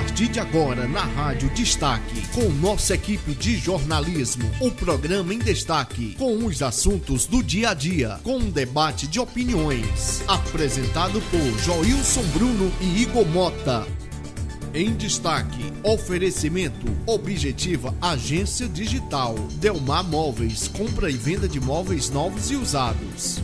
partir de agora na Rádio Destaque, com nossa equipe de jornalismo, o programa em destaque, com os assuntos do dia a dia, com um debate de opiniões. Apresentado por Joilson Bruno e Igor Mota. Em destaque, oferecimento Objetiva Agência Digital, Delmar Móveis, compra e venda de móveis novos e usados.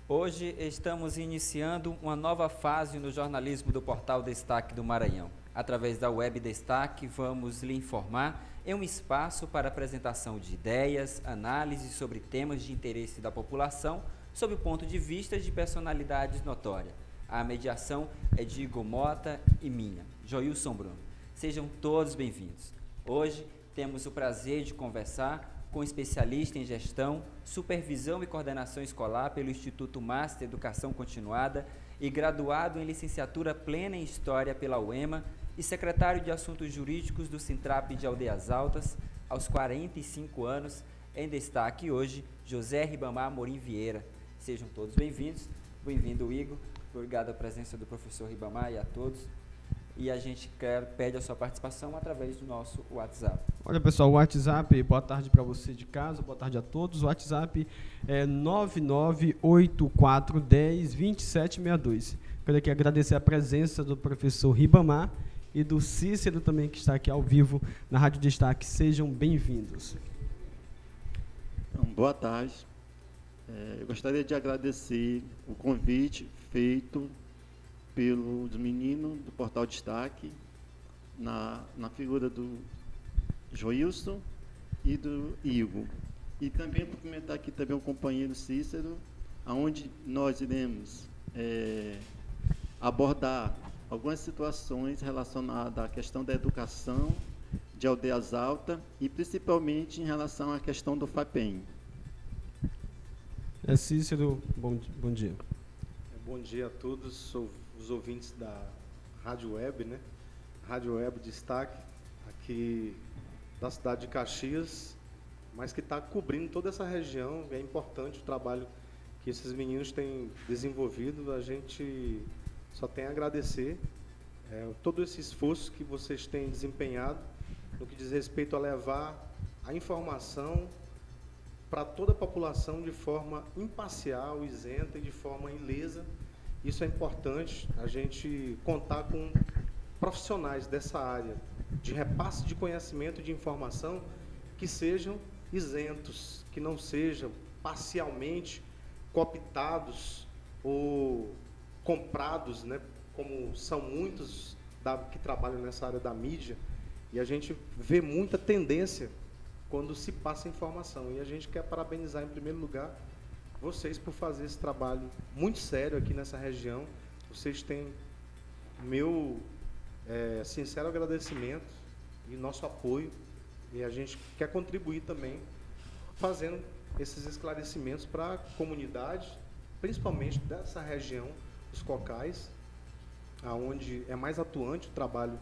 Hoje estamos iniciando uma nova fase no jornalismo do Portal Destaque do Maranhão. Através da Web Destaque, vamos lhe informar em um espaço para apresentação de ideias, análises sobre temas de interesse da população, sob o ponto de vista de personalidades notórias. A mediação é de Igor Mota e minha, Joilson Bruno. Sejam todos bem-vindos. Hoje temos o prazer de conversar com um especialista em gestão, supervisão e coordenação escolar pelo Instituto Master Educação Continuada e graduado em licenciatura plena em História pela UEMA e secretário de Assuntos Jurídicos do Sintrap de Aldeias Altas, aos 45 anos. Em destaque hoje, José Ribamar Amorim Vieira. Sejam todos bem-vindos. Bem-vindo, Igor. Obrigado à presença do professor Ribamar e a todos. E a gente pede a sua participação através do nosso WhatsApp. Olha, pessoal, o WhatsApp, boa tarde para você de casa, boa tarde a todos. O WhatsApp é 9984102762. Quero aqui agradecer a presença do professor Ribamar e do Cícero também, que está aqui ao vivo na Rádio Destaque. Sejam bem-vindos. Então, boa tarde. Eu gostaria de agradecer o convite feito pelos meninos do Portal Destaque, na figura do Joilson e do Igor. E também cumprimentar aqui também o companheiro Cícero, onde nós iremos abordar algumas situações relacionadas à questão da educação de Aldeias Altas e principalmente em relação à questão do FAPEM. Cícero, bom dia. Bom dia a todos os ouvintes da Rádio Web, né? Rádio Web Destaque, aqui da cidade de Caxias, mas que está cobrindo toda essa região. É importante o trabalho que esses meninos têm desenvolvido. A gente só tem a agradecer todo esse esforço que vocês têm desempenhado no que diz respeito a levar a informação para toda a população de forma imparcial, isenta e de forma ilesa. Isso é importante, a gente contar com profissionais dessa área de repasse de conhecimento e de informação que sejam isentos, que não sejam parcialmente cooptados ou comprados, né, como são muitos que trabalham nessa área da mídia, e a gente vê muita tendência quando se passa informação. E a gente quer parabenizar, em primeiro lugar, vocês por fazer esse trabalho muito sério aqui nessa região. Vocês têm meu sincero agradecimento e nosso apoio, e a gente quer contribuir também fazendo esses esclarecimentos para a comunidade, principalmente dessa região, os cocais, aonde é mais atuante o trabalho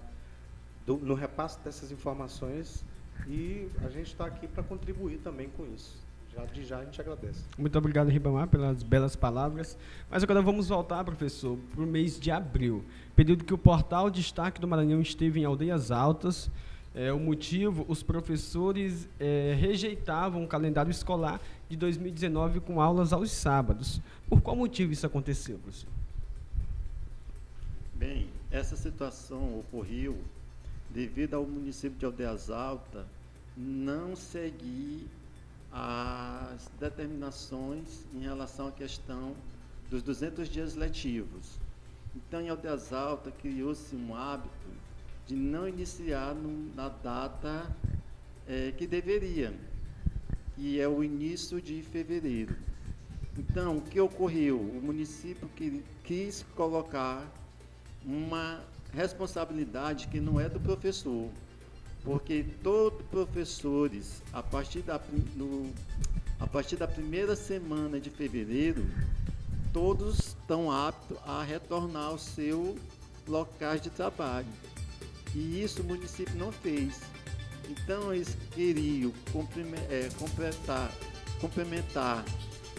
no repasse dessas informações, e a gente está aqui para contribuir também com isso. Já a gente agradece. Muito obrigado, Ribamar, pelas belas palavras. Mas agora vamos voltar, professor, para o mês de abril, período que o Portal Destaque do Maranhão esteve em Aldeias Altas. O motivo, os professores rejeitavam o calendário escolar de 2019 com aulas aos sábados. Por qual motivo isso aconteceu, professor? Bem, essa situação ocorreu devido ao município de Aldeias Altas não seguir as determinações em relação à questão dos 200 dias letivos. Então, em Aldeias Altas, criou-se um hábito de não iniciar na data que deveria, que é o início de fevereiro. Então, o que ocorreu? O município quis colocar uma responsabilidade que não é do professor, porque todos professores, a partir da primeira semana de fevereiro, todos estão aptos a retornar aos seus locais de trabalho. E isso o município não fez. Então, eles queriam completar complementar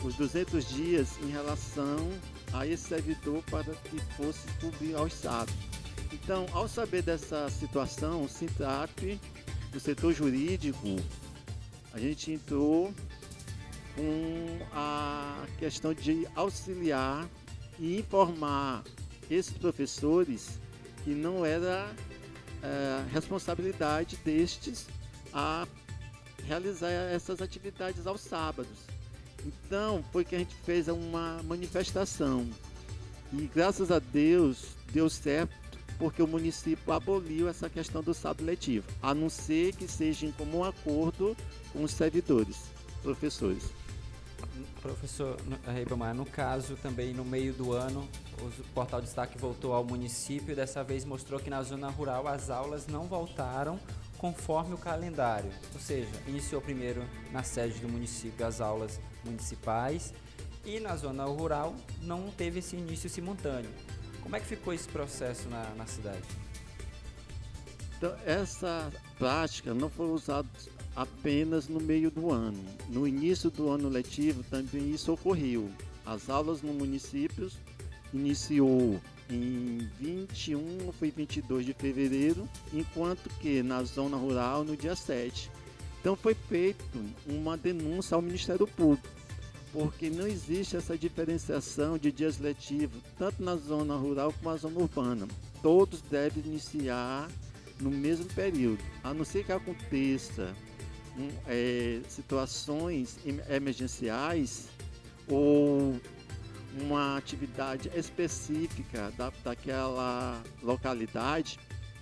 os 200 dias em relação a esse servidor para que fosse cobrir aos sábados. Então, ao saber dessa situação, o SINTRAP, do setor jurídico, a gente entrou com a questão de auxiliar e informar esses professores que não era responsabilidade destes a realizar essas atividades aos sábados. Então, foi que a gente fez uma manifestação e, graças a Deus, deu certo, porque o município aboliu essa questão do sábado letivo, a não ser que seja em comum acordo com os servidores, professores. Professor Ribamar, no caso também no meio do ano, o Portal Destaque voltou ao município e dessa vez mostrou que na zona rural as aulas não voltaram conforme o calendário, ou seja, iniciou primeiro na sede do município as aulas municipais e na zona rural não teve esse início simultâneo. Como é que ficou esse processo na cidade? Então, essa prática não foi usada apenas no meio do ano. No início do ano letivo também isso ocorreu. As aulas no município iniciou em 21 ou foi 22 de fevereiro, enquanto que na zona rural no dia 7. Então foi feita uma denúncia ao Ministério Público, porque não existe essa diferenciação de dias letivos, tanto na zona rural como na zona urbana. Todos devem iniciar no mesmo período, a não ser que aconteça situações emergenciais ou uma atividade específica daquela localidade,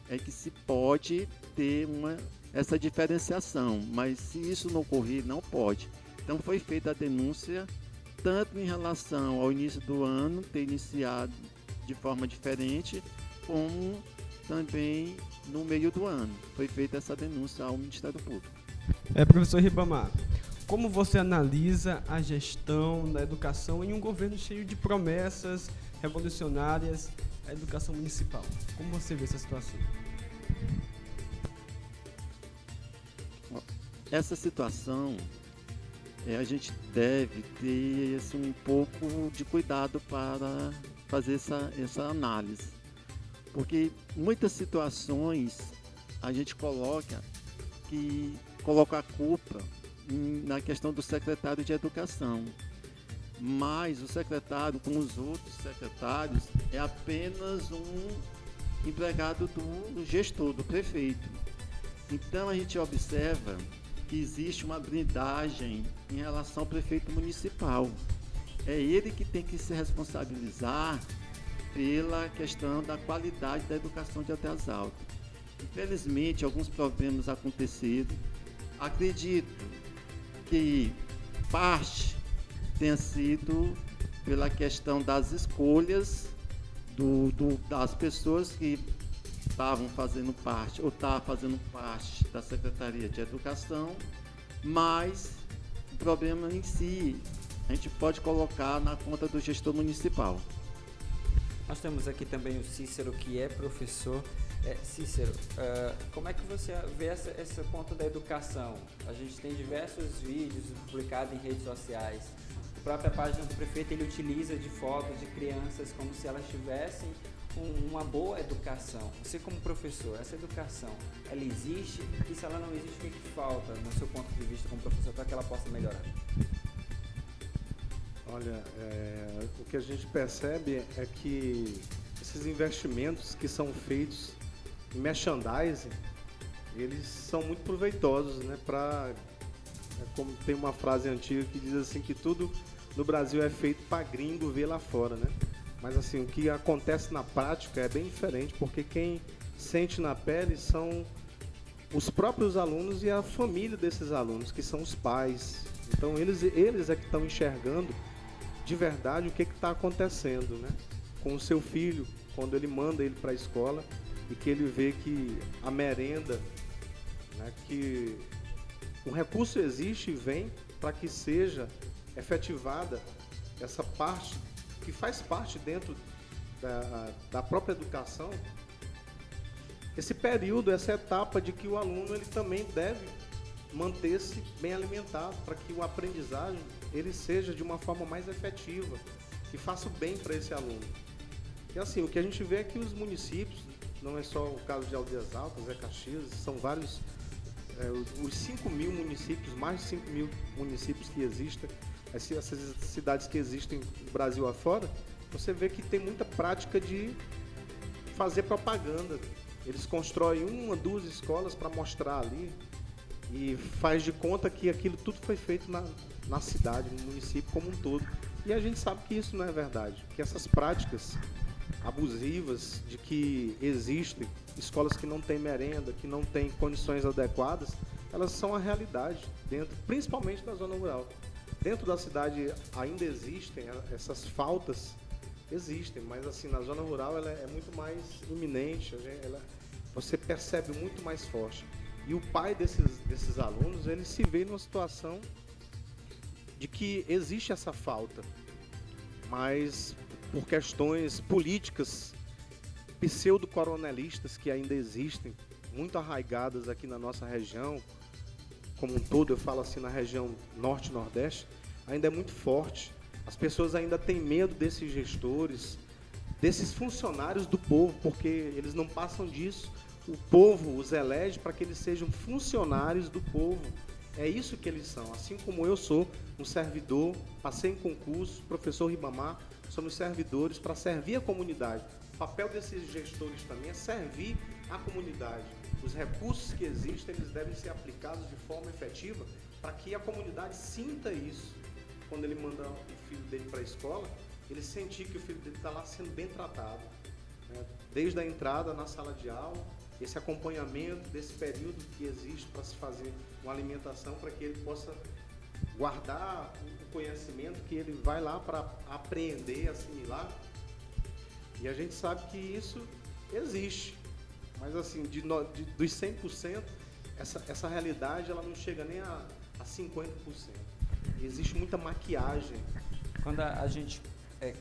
é que se pode ter essa diferenciação, mas se isso não ocorrer, não pode. Então foi feita a denúncia, tanto em relação ao início do ano, ter iniciado de forma diferente, como também no meio do ano. Foi feita essa denúncia ao Ministério Público. Professor Ribamar, como você analisa a gestão da educação em um governo cheio de promessas revolucionárias à educação municipal? Como você vê essa situação? Essa situação, a gente deve ter um pouco de cuidado para fazer essa análise. Porque muitas situações a gente coloca a culpa na questão do secretário de educação. Mas o secretário, como os outros secretários, é apenas um empregado do gestor, do prefeito. Então a gente observa que existe uma blindagem em relação ao prefeito municipal. É ele que tem que se responsabilizar pela questão da qualidade da educação de Aldeias Altas. Infelizmente, alguns problemas aconteceram. Acredito que parte tenha sido pela questão das escolhas das pessoas que estavam fazendo parte ou estavam fazendo parte da Secretaria de Educação, mas o problema em si a gente pode colocar na conta do gestor municipal. Nós temos aqui também o Cícero, que é professor. Cícero, como é que você vê esse ponto da educação? A gente tem diversos vídeos publicados em redes sociais. A própria página do prefeito, ele utiliza de fotos de crianças como se elas tivessem uma boa educação. Você como professor, essa educação, ela existe? E se ela não existe, o que falta, no seu ponto de vista como professor, para que ela possa melhorar? Olha, o que a gente percebe é que esses investimentos que são feitos em merchandising, eles são muito proveitosos, né? Como tem uma frase antiga que diz assim que tudo no Brasil é feito para gringo ver lá fora, né? Mas assim, o que acontece na prática é bem diferente, porque quem sente na pele são os próprios alunos e a família desses alunos, que são os pais. Então eles é que estão enxergando de verdade o que está acontecendo, né? Com o seu filho, quando ele manda ele para a escola e que ele vê que a merenda, né, que o recurso existe e vem para que seja efetivada essa parte que faz parte dentro da própria educação, esse período, essa etapa de que o aluno ele também deve manter-se bem alimentado, para que o aprendizagem ele seja de uma forma mais efetiva, que faça o bem para esse aluno. E assim, o que a gente vê é que os municípios, não é só o caso de Aldeias Altas, Caxias, são vários, os 5 mil municípios, mais de 5 mil municípios que existem, essas cidades que existem no Brasil afora, você vê que tem muita prática de fazer propaganda. Eles constroem 1, 2 escolas para mostrar ali e faz de conta que aquilo tudo foi feito na cidade, no município como um todo. E a gente sabe que isso não é verdade, que essas práticas abusivas de que existem escolas que não têm merenda, que não têm condições adequadas, elas são a realidade, principalmente na zona rural. Dentro da cidade ainda existem essas faltas, existem, mas assim, na zona rural ela é muito mais iminente, você percebe muito mais forte. E o pai desses alunos, ele se vê numa situação de que existe essa falta, mas por questões políticas pseudo-coronelistas que ainda existem, muito arraigadas aqui na nossa região, como um todo, eu falo assim, na região norte e nordeste, ainda é muito forte. As pessoas ainda têm medo desses gestores, desses funcionários do povo, porque eles não passam disso. O povo os elege para que eles sejam funcionários do povo. É isso que eles são. Assim como eu sou um servidor, passei em concurso, professor Ribamar, somos servidores para servir a comunidade. O papel desses gestores também é servir a comunidade. Os recursos que existem, eles devem ser aplicados de forma efetiva para que a comunidade sinta isso. Quando ele manda o filho dele para a escola, ele sentir que o filho dele está lá sendo bem tratado, né? Desde a entrada na sala de aula, esse acompanhamento desse período que existe para se fazer uma alimentação, para que ele possa guardar o conhecimento que ele vai lá para apreender, assimilar. E a gente sabe que isso existe, mas assim, dos 100%, essa realidade ela não chega nem a 50%. Existe muita maquiagem. Quando a gente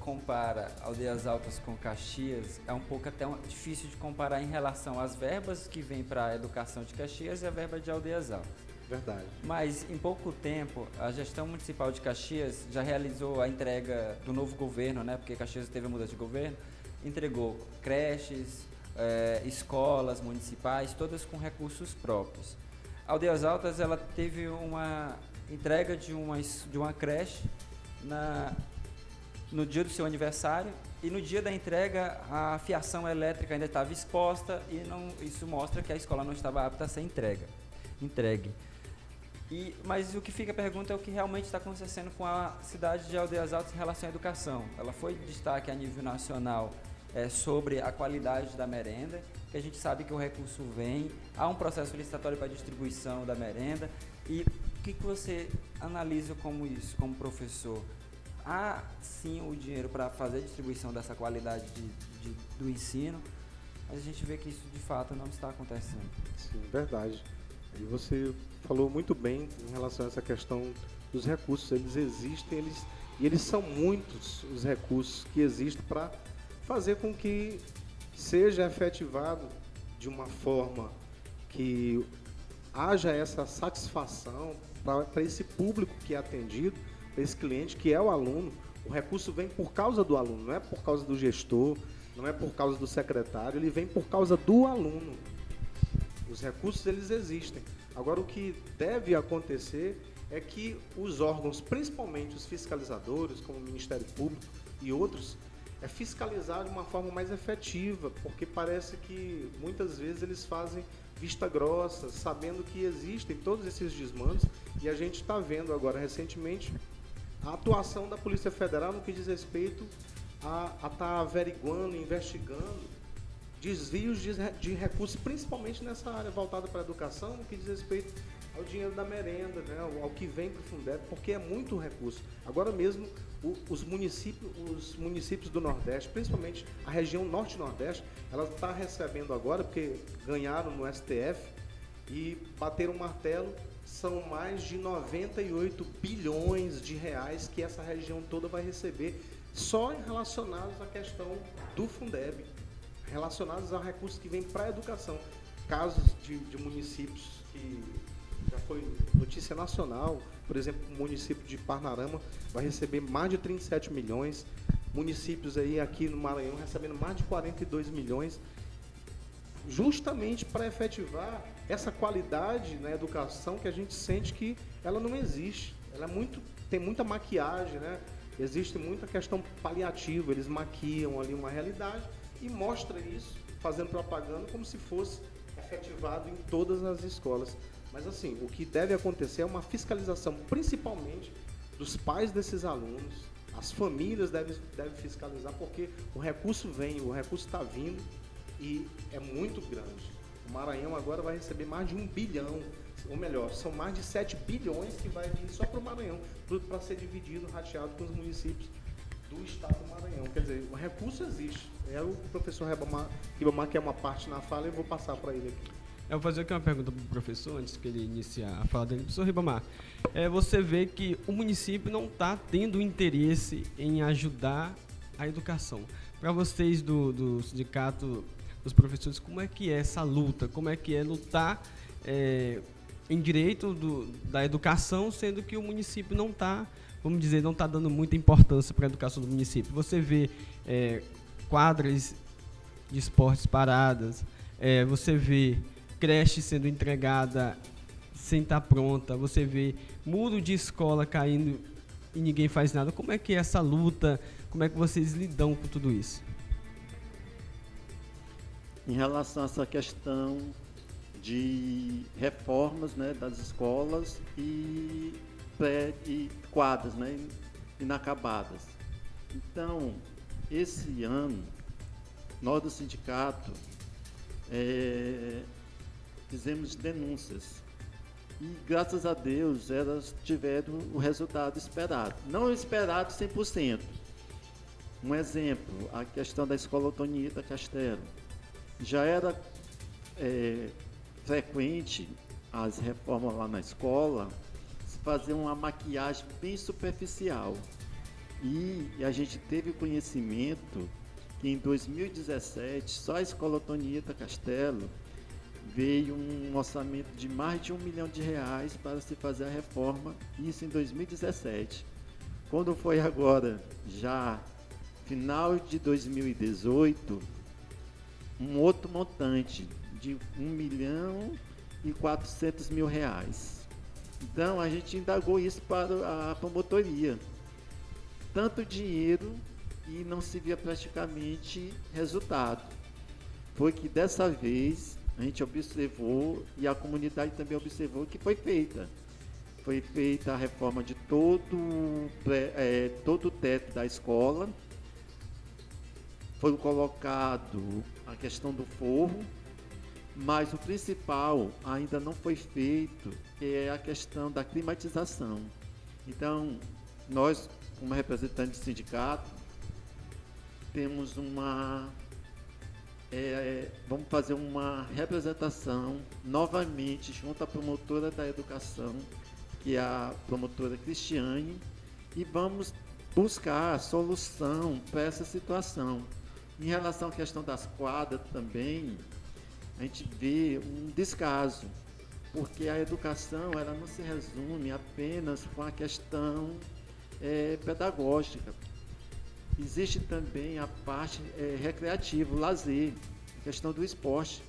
compara Aldeias Altas com Caxias, é um pouco até difícil de comparar em relação às verbas que vêm para a educação de Caxias e a verba de Aldeias Altas. Verdade. Mas, em pouco tempo, a gestão municipal de Caxias já realizou a entrega do novo governo, né? Porque Caxias teve a mudança de governo, entregou creches, escolas municipais, todas com recursos próprios. Aldeias Altas, ela teve uma entrega de uma creche no dia do seu aniversário, e no dia da entrega a fiação elétrica ainda estava exposta e isso mostra que a escola não estava apta a ser entregue. Mas o que fica a pergunta é o que realmente está acontecendo com a cidade de Aldeias Altas em relação à educação. Ela foi destaque a nível nacional sobre a qualidade da merenda, que a gente sabe que o recurso vem, há um processo licitatório para a distribuição da merenda. E o que você analisa como isso, como professor? Há sim o dinheiro para fazer a distribuição dessa qualidade do ensino, mas a gente vê que isso de fato não está acontecendo. Sim, verdade. E você falou muito bem em relação a essa questão dos recursos. Eles existem, e eles são muitos os recursos que existem para fazer com que seja efetivado de uma forma que haja essa satisfação para esse público que é atendido, para esse cliente que é o aluno. O recurso vem por causa do aluno, não é por causa do gestor, não é por causa do secretário, ele vem por causa do aluno. Os recursos, eles existem. Agora, o que deve acontecer é que os órgãos, principalmente os fiscalizadores, como o Ministério Público e outros, fiscalizar de uma forma mais efetiva, porque parece que muitas vezes eles fazem vista grossa, sabendo que existem todos esses desmandos, e a gente está vendo agora recentemente a atuação da Polícia Federal no que diz respeito a estar averiguando, investigando desvios de recursos, principalmente nessa área voltada para a educação, no que diz respeito ao dinheiro da merenda, né, ao que vem para o Fundeb, porque é muito recurso. Agora mesmo, os municípios do Nordeste, principalmente a região Norte e Nordeste, ela está recebendo agora, porque ganharam no STF e bateram um martelo, são mais de 98 bilhões de reais que essa região toda vai receber, só relacionados à questão do Fundeb, relacionados a recursos que vêm para a educação. Casos de municípios que já foi notícia nacional. Por exemplo, o município de Parnarama vai receber mais de 37 milhões, municípios aí aqui no Maranhão recebendo mais de 42 milhões, justamente para efetivar essa qualidade na educação que a gente sente que ela não existe. Ela tem muita maquiagem, né? Existe muita questão paliativa, eles maquiam ali uma realidade e mostram isso, fazendo propaganda como se fosse efetivado em todas as escolas. Mas assim, o que deve acontecer é uma fiscalização, principalmente dos pais desses alunos. As famílias devem fiscalizar, porque o recurso está vindo e é muito grande. O Maranhão agora vai receber mais de 1 bilhão, ou melhor, são mais de 7 bilhões que vai vir só para o Maranhão, para ser dividido, rateado com os municípios do estado do Maranhão. Quer dizer, o recurso existe. O professor Ribamar quer uma parte na fala e eu vou passar para ele aqui. Eu vou fazer aqui uma pergunta para o professor, antes que ele iniciar a fala dele. Professor Ribamar, você vê que o município não está tendo interesse em ajudar a educação. Para vocês do sindicato dos professores, como é que é essa luta? Como é que é lutar em direito da educação, sendo que o município não está, vamos dizer, não está dando muita importância para a educação do município? Você vê quadras de esportes paradas, você vê creche sendo entregada sem estar pronta, você vê muro de escola caindo e ninguém faz nada. Como é que é essa luta? Como é que vocês lidam com tudo isso? Em relação a essa questão de reformas, né, das escolas e quadras, né, inacabadas. Então, esse ano, nós do sindicato fizemos denúncias e, graças a Deus, elas tiveram o resultado esperado. Não esperado 100%. Um exemplo, a questão da Escola Otonieta Castelo. Já era frequente as reformas lá na escola, se fazer uma maquiagem bem superficial. E a gente teve conhecimento que em 2017, só a Escola Otonieta Castelo veio um orçamento de mais de R$1 milhão para se fazer a reforma, isso em 2017. Quando foi agora, já final de 2018, um outro montante de R$1.400.000. Então, a gente indagou isso para a promotoria. Tanto dinheiro e não se via praticamente resultado. Foi que dessa vez a gente observou, e a comunidade também observou, que foi feita. Foi feita a reforma de todo o teto da escola. Foi colocado a questão do forro, mas o principal ainda não foi feito, que é a questão da climatização. Então, nós, como representantes do sindicato, temos vamos fazer uma representação novamente junto à promotora da educação, que é a promotora Cristiane, e vamos buscar a solução para essa situação. Em relação à questão das quadras também, a gente vê um descaso, porque a educação ela não se resume apenas com a questão pedagógica. Existe também a parte recreativa, o lazer, a questão do esporte.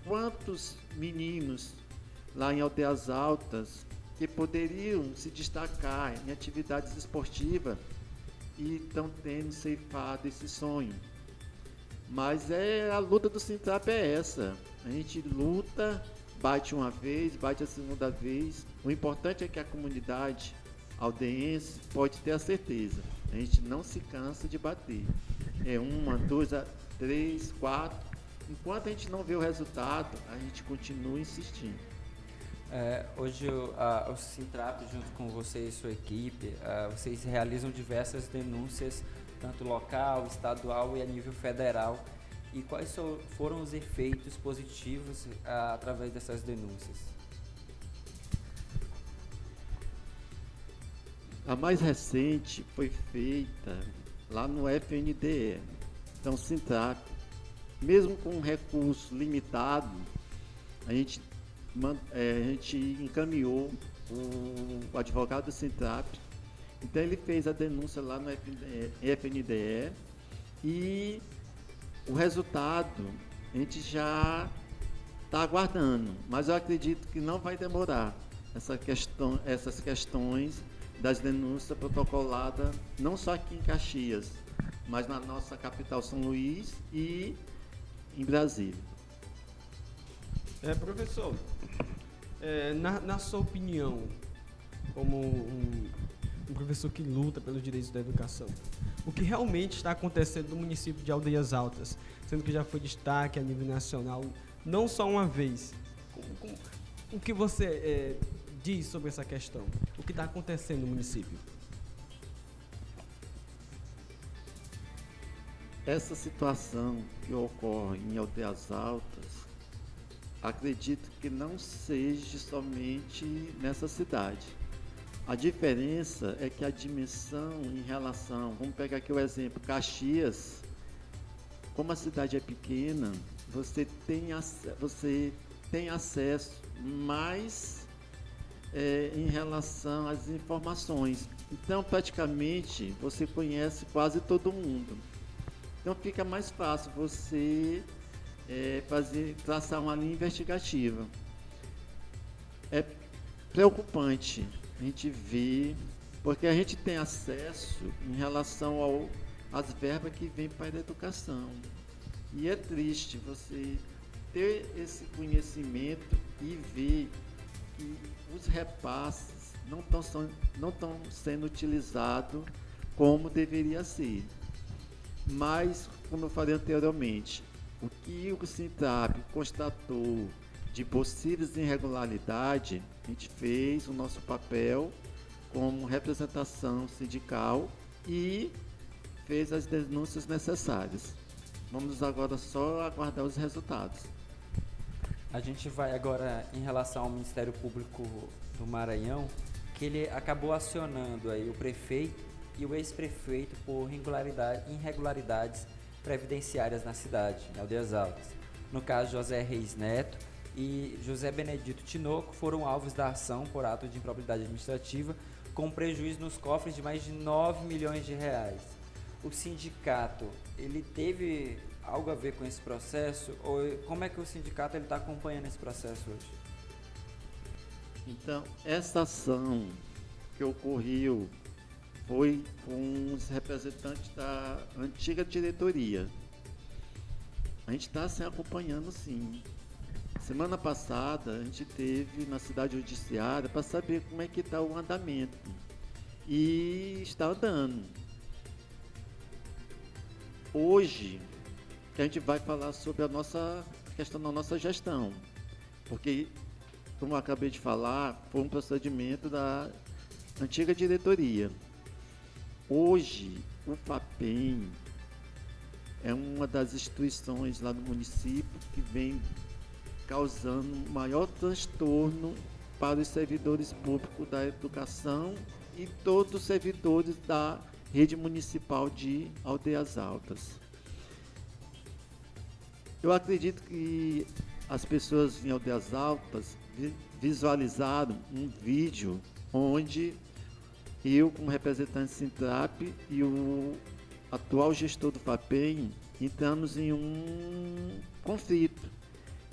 Quantos meninos lá em Aldeias Altas que poderiam se destacar em atividades esportivas e estão tendo ceifado esse sonho? Mas a luta do Sintrap é essa. A gente luta, bate uma vez, bate a segunda vez. O importante é que a comunidade aldeense pode ter a certeza. A gente não se cansa de bater. 1, 2, 3, 4. Enquanto a gente não vê o resultado, a gente continua insistindo. Hoje o Sintrap, junto com você e sua equipe, vocês realizam diversas denúncias, tanto local, estadual e a nível federal. E quais foram os efeitos positivos através dessas denúncias? A mais recente foi feita lá no FNDE. Então, Sintrap, mesmo com um recurso limitado, a gente a gente encaminhou o advogado do Sintrap. Então ele fez a denúncia lá no FNDE e o resultado a gente já está aguardando, mas eu acredito que não vai demorar essas questões das denúncias protocoladas, não só aqui em Caxias, mas na nossa capital São Luís e em Brasília. Professor, na sua opinião, como um professor que luta pelos direitos da educação, o que realmente está acontecendo no município de Aldeias Altas, sendo que já foi destaque a nível nacional, não só uma vez, o que você diz sobre essa questão? O que está acontecendo no município? Essa situação que ocorre em Aldeias Altas, acredito que não seja somente nessa cidade. A diferença é que a dimensão em relação, vamos pegar aqui o exemplo, Caxias, como a cidade é pequena, você tem acesso mais em relação às informações. Então, praticamente, você conhece quase todo mundo. Então, fica mais fácil você traçar uma linha investigativa. É preocupante a gente ver, porque a gente tem acesso em relação às verbas que vêm para a educação. E é triste você ter esse conhecimento e ver que os repasses não estão sendo utilizados como deveria ser. Mas, como eu falei anteriormente, o que o Sintrap constatou de possíveis irregularidades, a gente fez o nosso papel como representação sindical e fez as denúncias necessárias. Vamos agora só aguardar os resultados. A gente vai agora em relação ao Ministério Público do Maranhão, que ele acabou acionando aí o prefeito e o ex-prefeito por irregularidades previdenciárias na cidade, em Aldeias Altas. No caso, José Reis Neto e José Benedito Tinoco foram alvos da ação por ato de improbidade administrativa, com prejuízo nos cofres de mais de 9 milhões de reais. O sindicato, ele teve algo a ver com esse processo? Ou como é que o sindicato está acompanhando esse processo hoje? Então, essa ação que ocorreu foi com os representantes da antiga diretoria. A gente está se acompanhando, sim. Semana passada, a gente teve na cidade judiciária para saber como é que está o andamento. E está andando. Hoje, a gente vai falar sobre a questão da nossa gestão. Porque, como eu acabei de falar, foi um procedimento da antiga diretoria. Hoje, o FAPEM é uma das instituições lá no município que vem causando maior transtorno para os servidores públicos da educação e todos os servidores da rede municipal de Aldeias Altas. Eu acredito que as pessoas em Aldeias Altas visualizaram um vídeo onde eu, como representante do Sintrap, e o atual gestor do FAPEM entramos em um conflito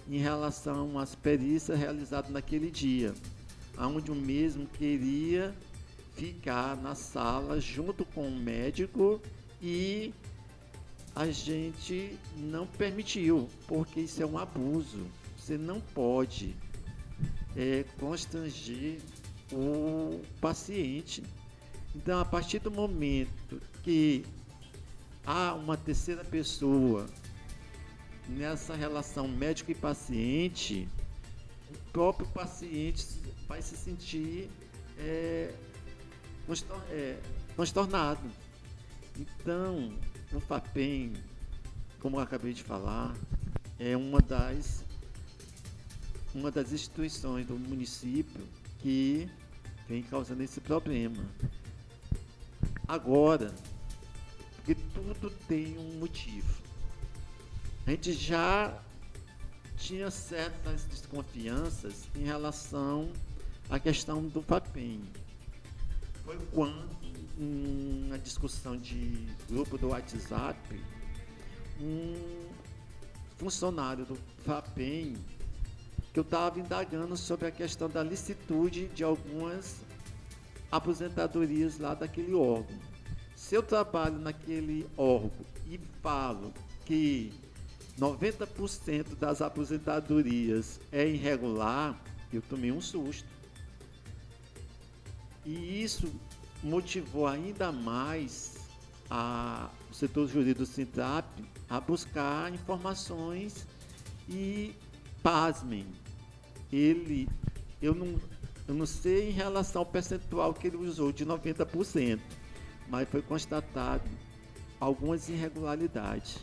em relação às perícias realizadas naquele dia, onde o mesmo queria ficar na sala junto com o médico e a gente não permitiu, porque isso é um abuso. Você não pode constranger o paciente. Então, a partir do momento que há uma terceira pessoa nessa relação médico e paciente, o próprio paciente vai se sentir transtornado. Então, o FAPEM, como eu acabei de falar, é uma das instituições do município que vem causando esse problema. Agora, porque tudo tem um motivo. A gente já tinha certas desconfianças em relação à questão do FAPEM. Foi quando, na discussão de grupo do WhatsApp, um funcionário do FAPEM, que eu estava indagando sobre a questão da licitude de algumas aposentadorias lá daquele órgão. Se eu trabalho naquele órgão e falo que 90% das aposentadorias é irregular, eu tomei um susto. E isso motivou ainda mais o setor jurídico do Sintrap a buscar informações e, pasmem, eu não sei em relação ao percentual que ele usou de 90%, mas foi constatado algumas irregularidades.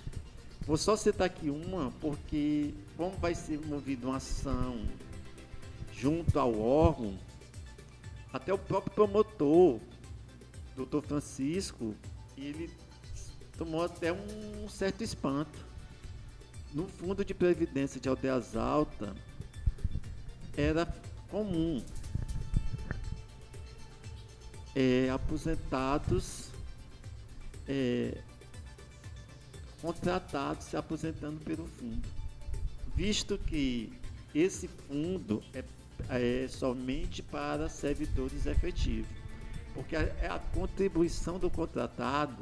Vou só citar aqui uma, porque como vai ser movida uma ação junto ao órgão, até o próprio promotor, Dr. Francisco, ele tomou até um certo espanto. No Fundo de Previdência de Aldeias Altas, era comum aposentados contratados se aposentando pelo fundo, visto que esse fundo é somente para servidores efetivos, porque a contribuição do contratado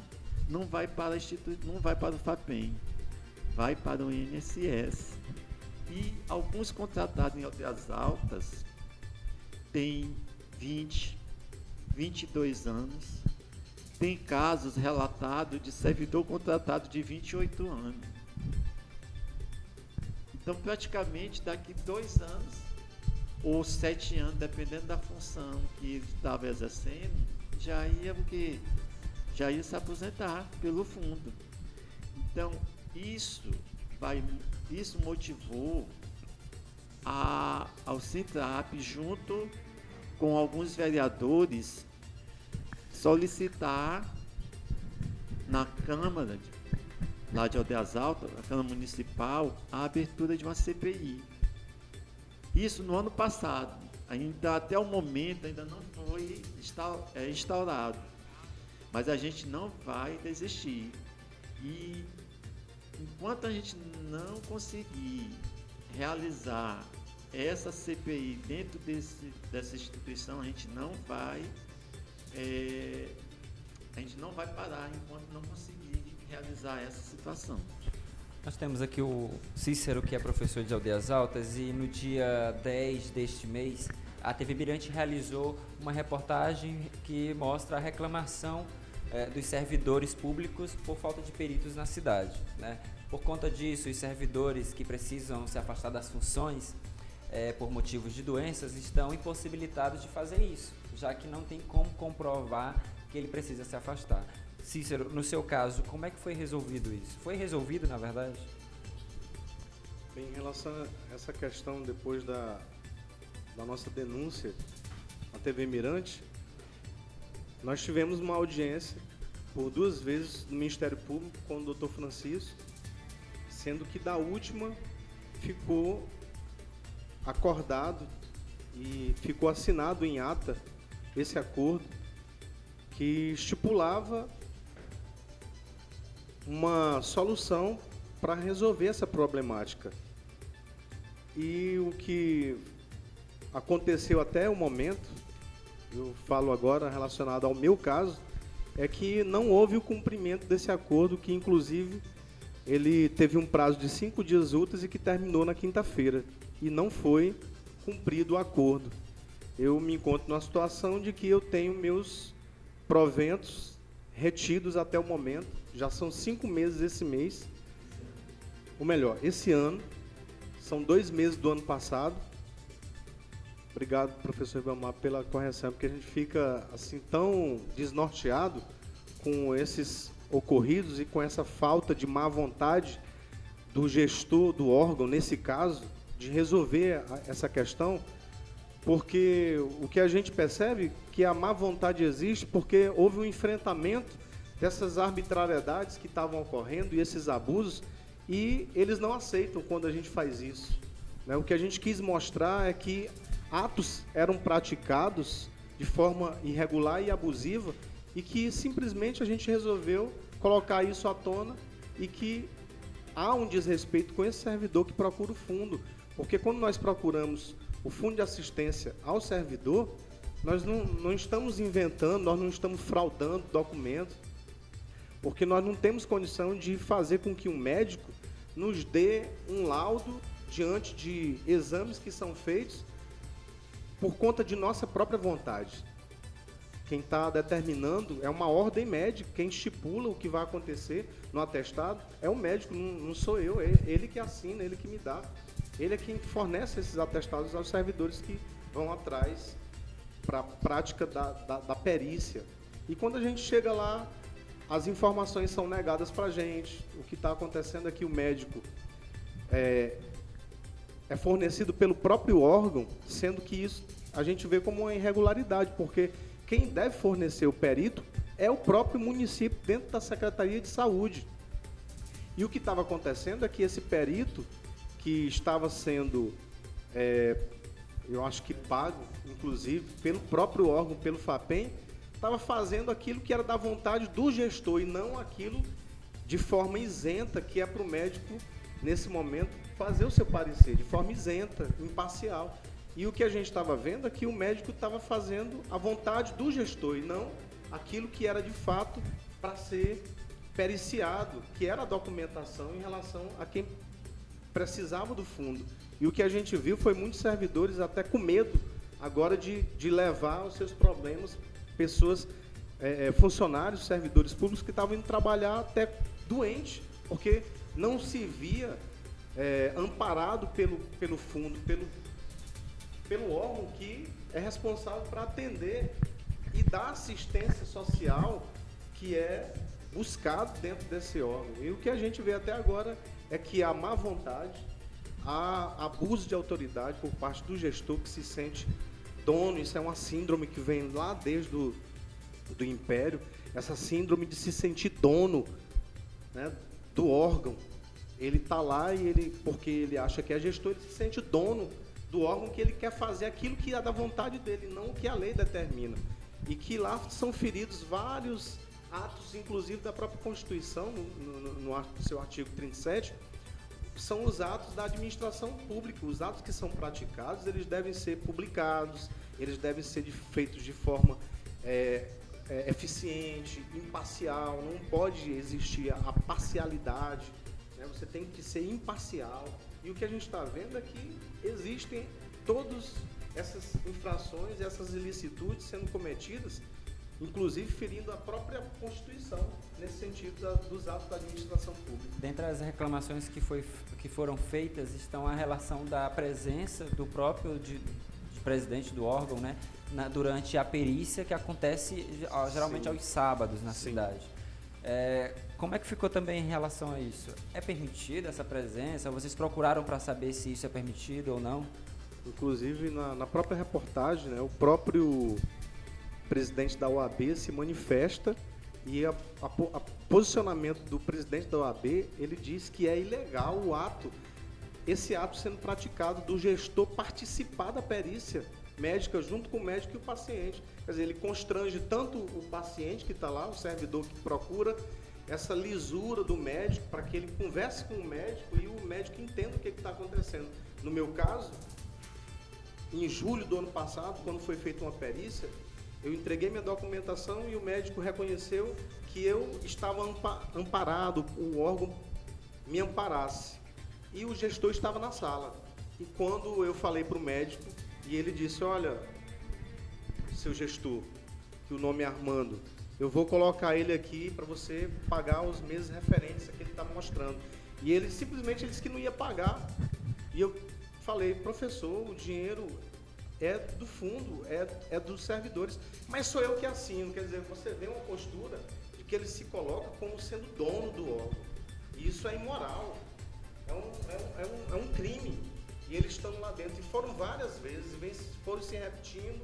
não vai para não vai para o FAPEM, vai para o INSS. E alguns contratados em Aldeias Altas têm 20, 22 anos. Tem casos relatados de servidor contratado de 28 anos. Então, praticamente, daqui 2 anos, ou 7 anos, dependendo da função que ele estava exercendo, já ia se aposentar pelo fundo. Então, isso motivou ao Sintrap, junto com alguns vereadores, solicitar na Câmara lá de Aldeias Altas, a Câmara Municipal, a abertura de uma CPI. Isso no ano passado. Ainda até o momento ainda não foi instaurado. Mas a gente não vai desistir. E enquanto a gente não conseguir realizar essa CPI dentro dessa instituição, a gente não vai parar enquanto não conseguir realizar essa situação. Nós temos aqui o Cícero, que é professor de Aldeias Altas, e no dia 10 deste mês, a TV Mirante realizou uma reportagem que mostra a reclamação dos servidores públicos por falta de peritos na cidade, né? Por conta disso, os servidores que precisam se afastar das funções por motivos de doenças estão impossibilitados de fazer isso, já que não tem como comprovar que ele precisa se afastar. Cícero, no seu caso, como é que foi resolvido isso? Foi resolvido, na verdade? Bem, em relação a essa questão, depois da nossa denúncia na TV Mirante, nós tivemos uma audiência por 2 vezes no Ministério Público com o Dr. Francisco, sendo que da última ficou acordado e ficou assinado em ata esse acordo que estipulava uma solução para resolver essa problemática. E o que aconteceu até o momento, eu falo agora relacionado ao meu caso, é que não houve o cumprimento desse acordo, que inclusive ele teve um prazo de 5 dias úteis e que terminou na quinta-feira, e não foi cumprido o acordo. Eu me encontro numa situação de que eu tenho meus proventos retidos até o momento, já são 5 meses esse mês, ou melhor, esse ano, são 2 meses do ano passado. Obrigado, professor Ibamar, pela correção, porque a gente fica assim tão desnorteado com esses ocorridos e com essa falta de má vontade do gestor do órgão, nesse caso, de resolver essa questão, porque o que a gente percebe é que a má vontade existe porque houve um enfrentamento dessas arbitrariedades que estavam ocorrendo e esses abusos, e eles não aceitam quando a gente faz isso. né? O que a gente quis mostrar é que atos eram praticados de forma irregular e abusiva e que simplesmente a gente resolveu colocar isso à tona e que há um desrespeito com esse servidor que procura o fundo. Porque quando nós procuramos o fundo de assistência ao servidor, nós não estamos inventando, nós não estamos fraudando documentos, porque nós não temos condição de fazer com que um médico nos dê um laudo diante de exames que são feitos por conta de nossa própria vontade. Quem está determinando é uma ordem médica, quem estipula o que vai acontecer no atestado é o médico, não sou eu, é ele que assina, ele que me dá. Ele é quem fornece esses atestados aos servidores que vão atrás para a prática da perícia. E quando a gente chega lá, as informações são negadas para a gente. O que está acontecendo é que o médico é fornecido pelo próprio órgão, sendo que isso a gente vê como uma irregularidade, porque quem deve fornecer o perito é o próprio município dentro da Secretaria de Saúde. E o que estava acontecendo é que esse perito, que estava sendo, eu acho que pago, inclusive, pelo próprio órgão, pelo FAPEM, estava fazendo aquilo que era da vontade do gestor e não aquilo de forma isenta, que é para o médico, nesse momento, fazer o seu parecer, de forma isenta, imparcial. E o que a gente estava vendo é que o médico estava fazendo a vontade do gestor e não aquilo que era de fato para ser periciado, que era a documentação em relação a quem precisava do fundo. E o que a gente viu foi muitos servidores até com medo agora de levar os seus problemas, pessoas, funcionários, servidores públicos que estavam indo trabalhar até doentes, porque não se via amparado pelo fundo, pelo órgão que é responsável para atender e dar assistência social que é buscado dentro desse órgão. E o que a gente vê até agora é que há má vontade, há abuso de autoridade por parte do gestor que se sente dono. Isso é uma síndrome que vem lá desde do Império, essa síndrome de se sentir dono, né, do órgão. Ele está lá e porque ele acha que é gestor, ele se sente dono do órgão, que ele quer fazer aquilo que é da vontade dele, não o que a lei determina. E que lá são feridos vários atos, inclusive da própria Constituição, no seu artigo 37, são os atos da administração pública. Os atos que são praticados, eles devem ser publicados, eles devem ser feitos de forma eficiente, imparcial, não pode existir a parcialidade, né? Você tem que ser imparcial. E o que a gente está vendo é que existem todas essas infrações, essas ilicitudes sendo cometidas, inclusive ferindo a própria Constituição, nesse sentido dos atos da administração pública. Dentre as reclamações que foram feitas estão a relação da presença do próprio de presidente do órgão, né, durante a perícia, que acontece geralmente Sim. aos sábados na Sim. cidade. Como é que ficou também em relação a isso? É permitida essa presença? Vocês procuraram para saber se isso é permitido ou não? Inclusive, na própria reportagem, né, o próprio presidente da OAB se manifesta e o posicionamento do presidente da OAB, ele diz que é ilegal esse ato sendo praticado do gestor participar da perícia médica junto com o médico e o paciente. Quer dizer, ele constrange tanto o paciente que está lá, o servidor que procura essa lisura do médico para que ele converse com o médico e o médico entenda o que está acontecendo. No meu caso, em julho do ano passado, quando foi feita uma perícia, eu entreguei minha documentação e o médico reconheceu que eu estava amparado, o órgão me amparasse. E o gestor estava na sala. E quando eu falei para o médico, e ele disse, olha, seu gestor, que o nome é Armando, eu vou colocar ele aqui para você pagar os meses referentes que ele está mostrando. E ele simplesmente disse que não ia pagar. E eu falei, professor, o dinheiro é do fundo, é dos servidores, mas sou eu que assino. Quer dizer, você vê uma postura de que ele se coloca como sendo dono do órgão. E isso é imoral, é um crime. E eles estão lá dentro, e foram várias vezes, foram se repetindo.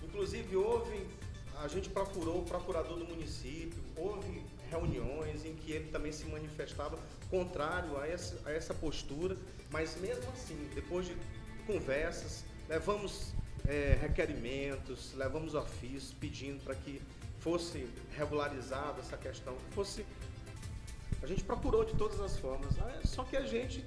Inclusive houve a gente procurou o procurador do município, houve reuniões em que ele também se manifestava contrário a essa postura, mas mesmo assim, depois de conversas, levamos requerimentos, levamos ofícios pedindo para que fosse regularizada essa questão, a gente procurou de todas as formas, só que a gente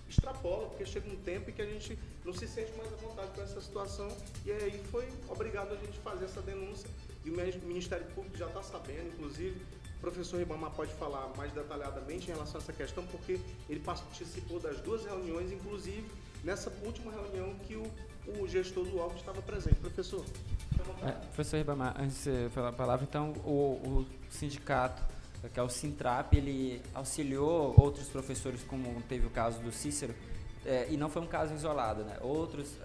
extrapola, porque chega um tempo em que a gente não se sente mais à vontade com essa situação, e aí foi obrigado a gente fazer essa denúncia, e o Ministério Público já está sabendo, inclusive o professor Ribamar pode falar mais detalhadamente em relação a essa questão, porque ele participou das 2 reuniões, inclusive nessa última reunião que o gestor do órgão estava presente. Professor, professor Ribamar, antes de falar a palavra, então o sindicato, que é o Sintrap, ele auxiliou outros professores, como teve o caso do Cícero, e não foi um caso isolado, né? Outros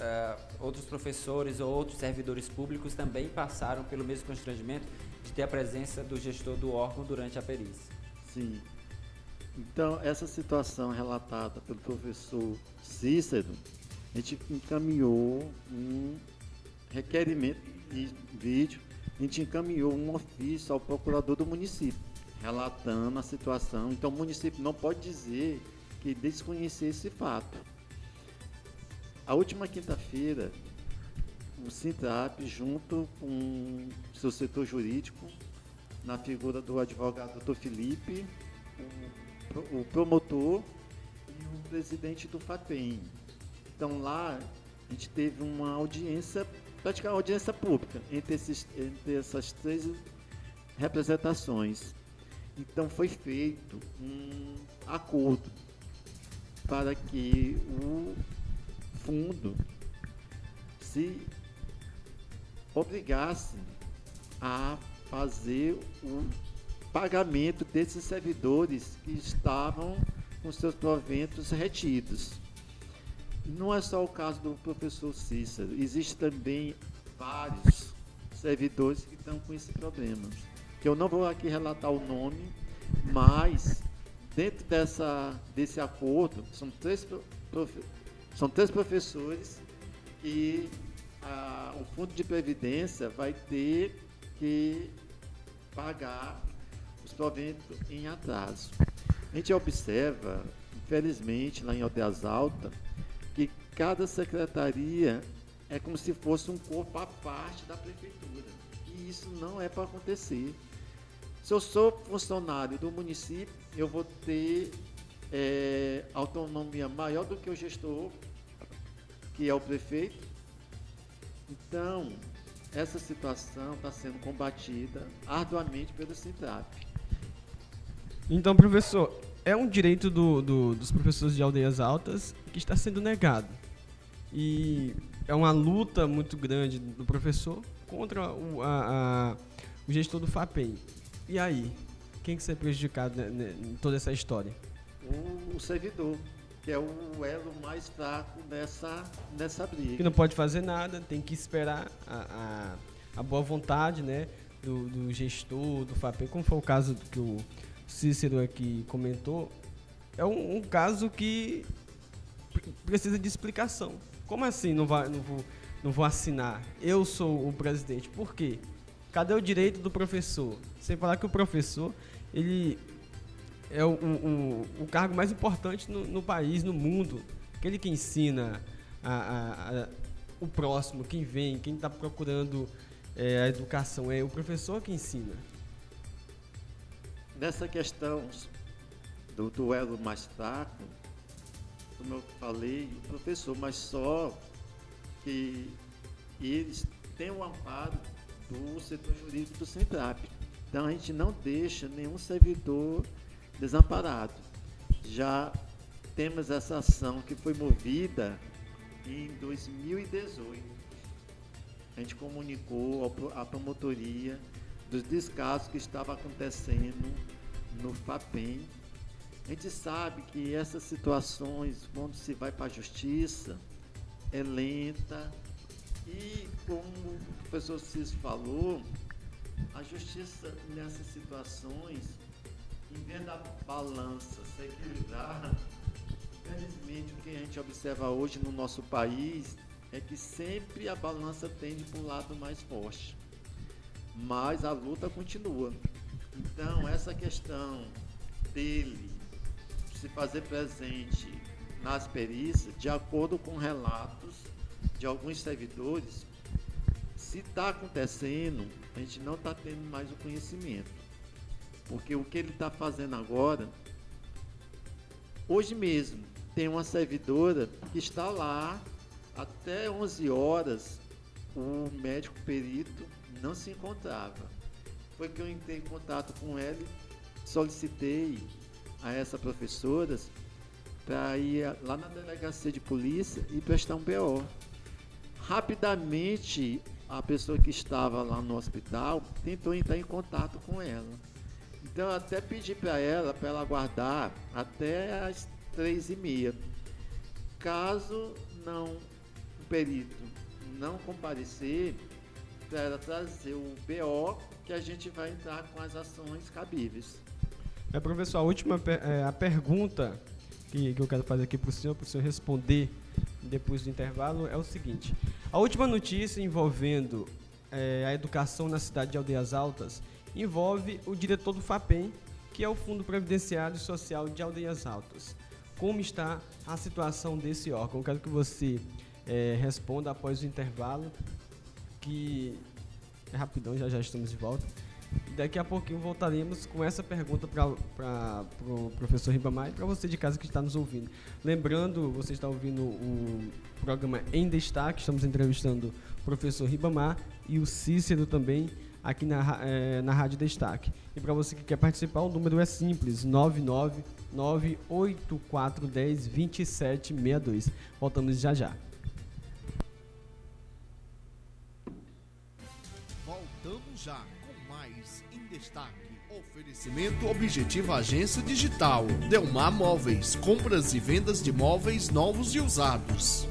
professores ou outros servidores públicos também passaram pelo mesmo constrangimento de ter a presença do gestor do órgão durante a perícia. Sim. Então, essa situação relatada pelo professor Cícero, a gente encaminhou um requerimento de vídeo, a gente encaminhou um ofício ao procurador do município, relatando a situação. Então, o município não pode dizer que desconhecia esse fato. A última quinta-feira, o Sintrap, junto com seu setor jurídico, na figura do advogado Dr. Felipe, o promotor e o presidente do FAPEM. Então, lá, a gente teve uma audiência, praticamente uma audiência pública, entre essas 3 representações. Então, foi feito um acordo para que o fundo se obrigasse a fazer o pagamento desses servidores que estavam com seus proventos retidos. Não é só o caso do professor Cícero, existe também vários servidores que estão com esse problema. Eu não vou aqui relatar o nome, mas dentro desse acordo, são três professores que o Fundo de Previdência vai ter que pagar os proventos em atraso. A gente observa, infelizmente, lá em Aldeias Altas, que cada secretaria é como se fosse um corpo à parte da prefeitura. E isso não é para acontecer. Se eu sou funcionário do município, eu vou ter autonomia maior do que o gestor, que é o prefeito. Então, essa situação está sendo combatida arduamente pelo Sintrap. Então, professor, é um direito dos professores de Aldeias Altas que está sendo negado. E é uma luta muito grande do professor contra o gestor do FAPEM. E aí, quem que será prejudicado em toda essa história? O servidor, que é o elo mais fraco nessa briga. Que não pode fazer nada, tem que esperar a boa vontade, né, do gestor, do FAPEM, como foi o caso que o Cícero aqui comentou. É um caso que precisa de explicação. Como assim não vou assinar? Eu sou o presidente. Por quê? Cadê o direito do professor? Sem falar que o professor, ele é o cargo mais importante no país, no mundo. Aquele que ensina o próximo, quem vem, quem está procurando a educação, é o professor que ensina. Nessa questão do duelo mais fraco, como eu falei, o professor, mas só que eles têm o amparo do setor jurídico do Sintrap. Então, a gente não deixa nenhum servidor desamparado. Já temos essa ação que foi movida em 2018. A gente comunicou à promotoria dos descasos que estavam acontecendo no FAPEM. A gente sabe que essas situações, quando se vai para a justiça, é lenta. E, como o professor Cícero falou, a justiça nessas situações, em vez da balança se equilibrar, infelizmente o que a gente observa hoje no nosso país é que sempre a balança tende para o lado mais forte. mas a luta continua. Então, essa questão dele se fazer presente nas perícias, de acordo com relatos de alguns servidores, se está acontecendo, a gente não está tendo mais o conhecimento. Porque o que ele está fazendo agora, hoje mesmo, tem uma servidora que está lá até 11 horas, o médico perito não se encontrava. Foi que eu entrei em contato com ela, solicitei a essa professora para ir lá na delegacia de polícia e prestar um BO. Rapidamente, a pessoa que estava lá no hospital tentou entrar em contato com ela. Então, eu até pedi para ela aguardar até as 3h30. Caso não, o perito não comparecer, para ela trazer o BO, que a gente vai entrar com as ações cabíveis. Professor, a última a pergunta que eu quero fazer aqui para o senhor responder depois do intervalo, é o seguinte. A última notícia envolvendo a educação na cidade de Aldeias Altas envolve o diretor do FAPEM, que é o Fundo Previdenciário Social de Aldeias Altas. Como está a situação desse órgão? Eu quero que você responda após o intervalo, que é rapidão, já estamos de volta. Daqui a pouquinho voltaremos com essa pergunta para o professor Ribamar e para você de casa que está nos ouvindo. Lembrando, você está ouvindo o programa Em Destaque, estamos entrevistando o professor Ribamar e o Cícero também aqui na Rádio Destaque. E para você que quer participar, o número é simples, 99984102762. Voltamos já já. Voltamos já com mais Em Destaque. Oferecimento Objetiva Agência Digital. Delmar Móveis. Compras e vendas de móveis novos e usados.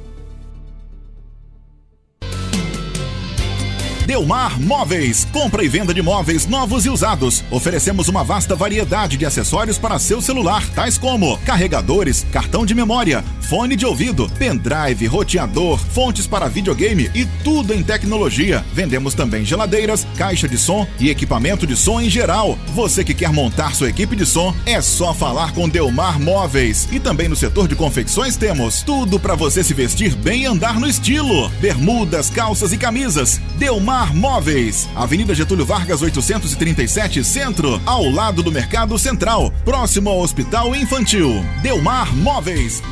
Delmar Móveis, compra e venda de móveis novos e usados. Oferecemos uma vasta variedade de acessórios para seu celular, tais como carregadores, cartão de memória, fone de ouvido, pendrive, roteador, fontes para videogame e tudo em tecnologia. Vendemos também geladeiras, caixa de som e equipamento de som em geral. Você que quer montar sua equipe de som, é só falar com Delmar Móveis. E também no setor de confecções temos tudo para você se vestir bem e andar no estilo. Bermudas, calças e camisas. Delmar Móveis, Avenida Getúlio Vargas 837 Centro, ao lado do Mercado Central, próximo ao Hospital Infantil. Delmar Móveis.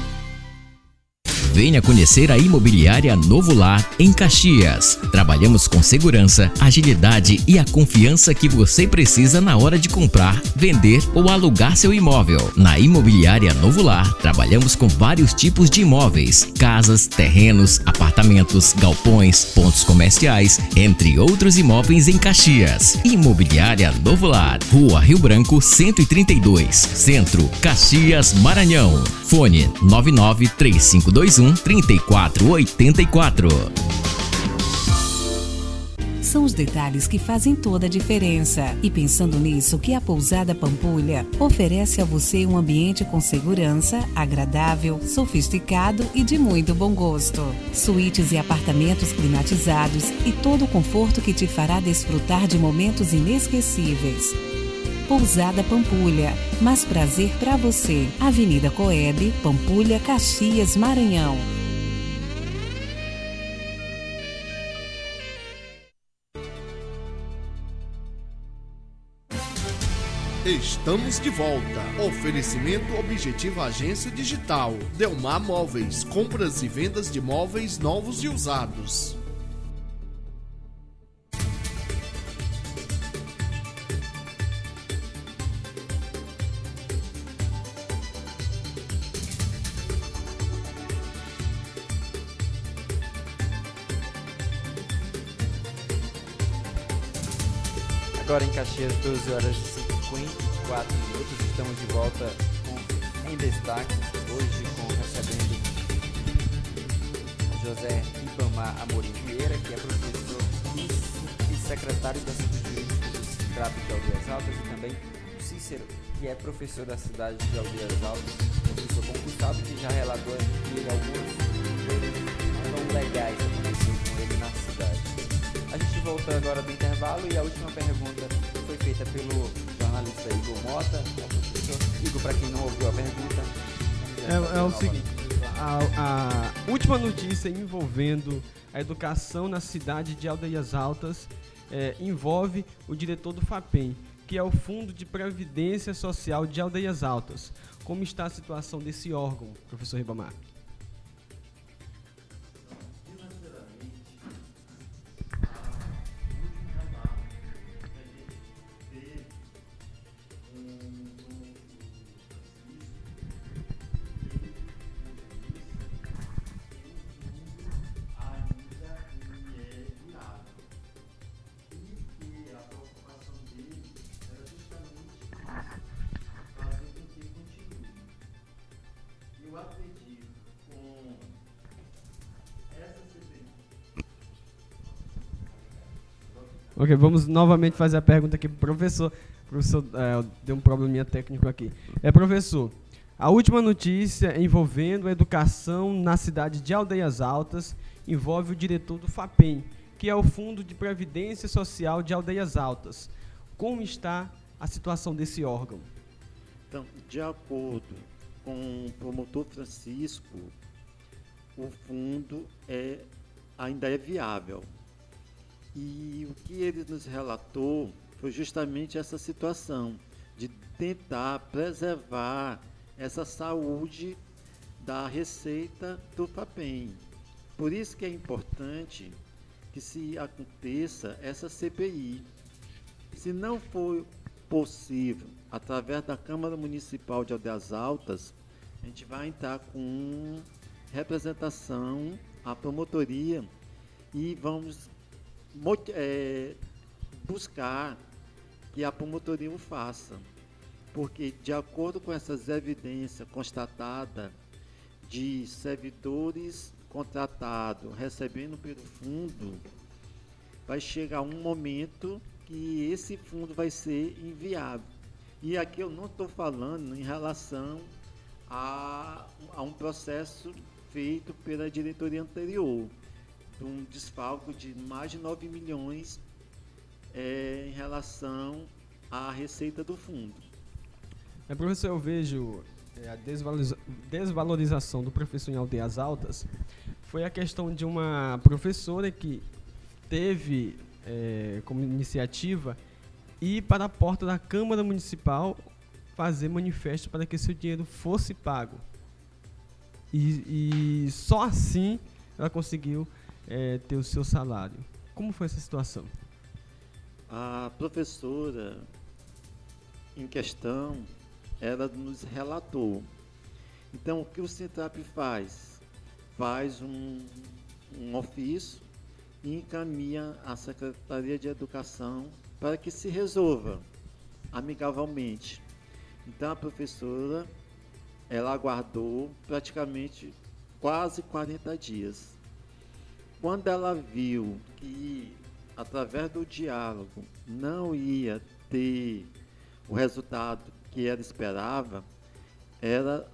Venha conhecer a Imobiliária Novo Lar em Caxias. Trabalhamos com segurança, agilidade e a confiança que você precisa na hora de comprar, vender ou alugar seu imóvel. Na Imobiliária Novo Lar, trabalhamos com vários tipos de imóveis, casas, terrenos, apartamentos, galpões, pontos comerciais, entre outros imóveis em Caxias. Imobiliária Novo Lar, Rua Rio Branco 132, Centro, Caxias, Maranhão. Fone 993521-3484. São os detalhes que fazem toda a diferença. E pensando nisso, que a Pousada Pampulha oferece a você um ambiente com segurança, agradável, sofisticado e de muito bom gosto. Suítes e apartamentos climatizados e todo o conforto que te fará desfrutar de momentos inesquecíveis. Pousada Pampulha, mais prazer para você. Avenida Coeb, Pampulha, Caxias, Maranhão. Estamos de volta. Oferecimento Objetiva Agência Digital. Delmar Móveis. Compras e vendas de móveis novos e usados. Agora em Caxias, 12 horas e 54 minutos, estamos de volta com Em Destaque, hoje recebendo José Ribamar Amorim Vieira, que é professor e secretário da Assuntos Jurídicos do Sindicato de Aldeias Altas, e também o Cícero, que é professor da cidade de Aldeias Altas, professor concursado, que já relatou aqui algumas coisas não legais que aconteceram com ele na cidade. A gente volta agora do intervalo e a última pergunta foi feita pelo jornalista Igor Mota. Igor, para quem não ouviu a pergunta... É o seguinte, a última notícia envolvendo a educação na cidade de Aldeias Altas envolve o diretor do FAPEM, que é o Fundo de Previdência Social de Aldeias Altas. Como está a situação desse órgão, professor Ribamar? Ok, vamos novamente fazer a pergunta aqui para o professor. Professor, deu um probleminha técnico aqui. Professor, a última notícia envolvendo a educação na cidade de Aldeias Altas envolve o diretor do FAPEM, que é o Fundo de Previdência Social de Aldeias Altas. Como está a situação desse órgão? Então, de acordo com o promotor Francisco, o fundo ainda é viável. E o que ele nos relatou foi justamente essa situação de tentar preservar essa saúde da receita do FAPEM. Por isso que é importante que se aconteça essa CPI. Se não for possível, através da Câmara Municipal de Aldeias Altas, a gente vai entrar com representação à promotoria e vamos buscar que a promotoria o faça, porque de acordo com essas evidências constatadas de servidores contratados recebendo pelo fundo, vai chegar um momento que esse fundo vai ser inviável. E aqui eu não estou falando em relação a um processo feito pela diretoria anterior, um desfalco de mais de 9 milhões em relação à receita do fundo. Professor, eu vejo a desvalorização do professor em Aldeias Altas foi a questão de uma professora que teve como iniciativa ir para a porta da Câmara Municipal fazer manifesto para que seu dinheiro fosse pago. E só assim ela conseguiu ter o seu salário. Como foi essa situação? A professora em questão, ela nos relatou. Então, o que o Sintrap faz? Faz um ofício e encaminha à Secretaria de Educação para que se resolva amigavelmente. Então, a professora, ela aguardou praticamente quase 40 dias. Quando ela viu que, através do diálogo, não ia ter o resultado que ela esperava, ela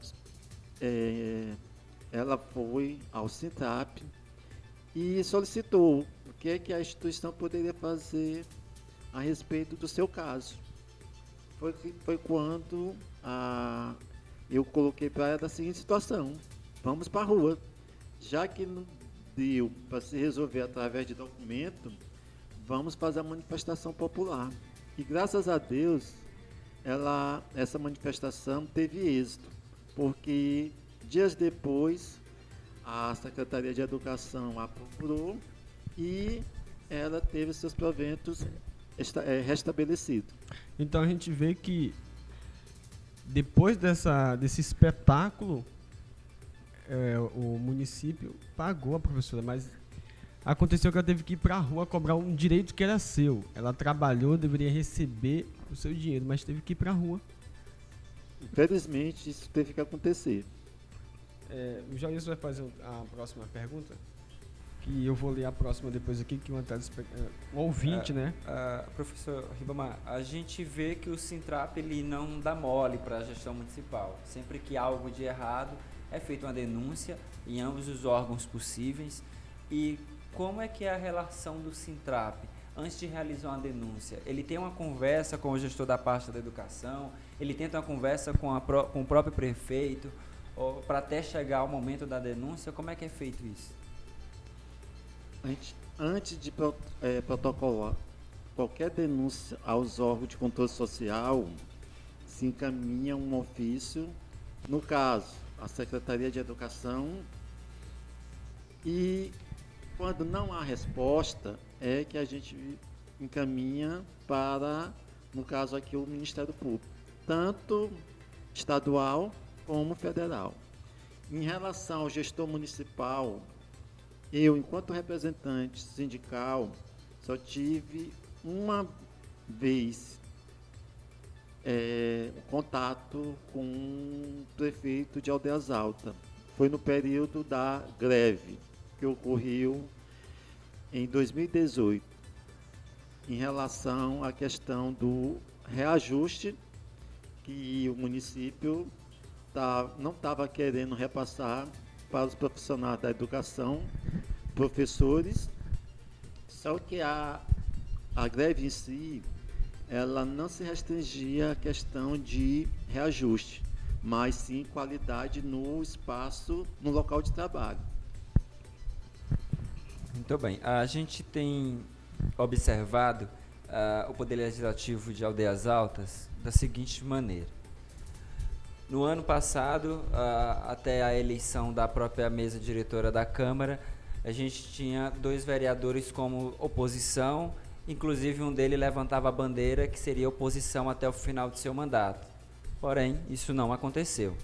foi ao Sintrap e solicitou o que é que a instituição poderia fazer a respeito do seu caso. Foi quando eu coloquei para ela a seguinte situação: vamos para a rua. Já que não deu para se resolver através de documento, vamos fazer a manifestação popular. E graças a Deus, essa manifestação teve êxito, porque dias depois a Secretaria de Educação a procurou e ela teve seus proventos restabelecidos. Então a gente vê que depois desse espetáculo, o município pagou a professora, mas aconteceu que ela teve que ir para a rua cobrar um direito que era seu. Ela trabalhou, deveria receber o seu dinheiro, mas teve que ir para a rua. Infelizmente, isso teve que acontecer. O Jair vai fazer a próxima pergunta, que eu vou ler a próxima depois aqui, que um ouvinte, né? Professor Ribamar, a gente vê que o Sintrap ele não dá mole para a gestão municipal. Sempre que há algo de errado, é feita uma denúncia em ambos os órgãos possíveis. E como é que é a relação do Sintrap? antes de realizar uma denúncia, ele tem uma conversa com o gestor da pasta da educação, ele tenta uma conversa com o próprio prefeito, para até chegar ao momento da denúncia? Como é que é feito isso? Antes de protocolar qualquer denúncia aos órgãos de controle social, se encaminha um ofício, no caso, a Secretaria de Educação, e quando não há resposta, é que a gente encaminha para, no caso aqui, o Ministério Público, tanto estadual como federal. Em relação ao gestor municipal, eu, enquanto representante sindical, só tive uma vez contato com o prefeito de Aldeias Altas. Foi no período da greve, que ocorreu em 2018, em relação à questão do reajuste que o município não estava querendo repassar para os profissionais da educação, professores, só que a greve em si, ela não se restringia à questão de reajuste, mas sim qualidade no espaço, no local de trabalho. Muito bem. A gente tem observado o Poder Legislativo de Aldeias Altas da seguinte maneira. No ano passado, até a eleição da própria mesa diretora da Câmara, a gente tinha 2 vereadores como oposição, inclusive um deles levantava a bandeira que seria oposição até o final de seu mandato. Porém, isso não aconteceu.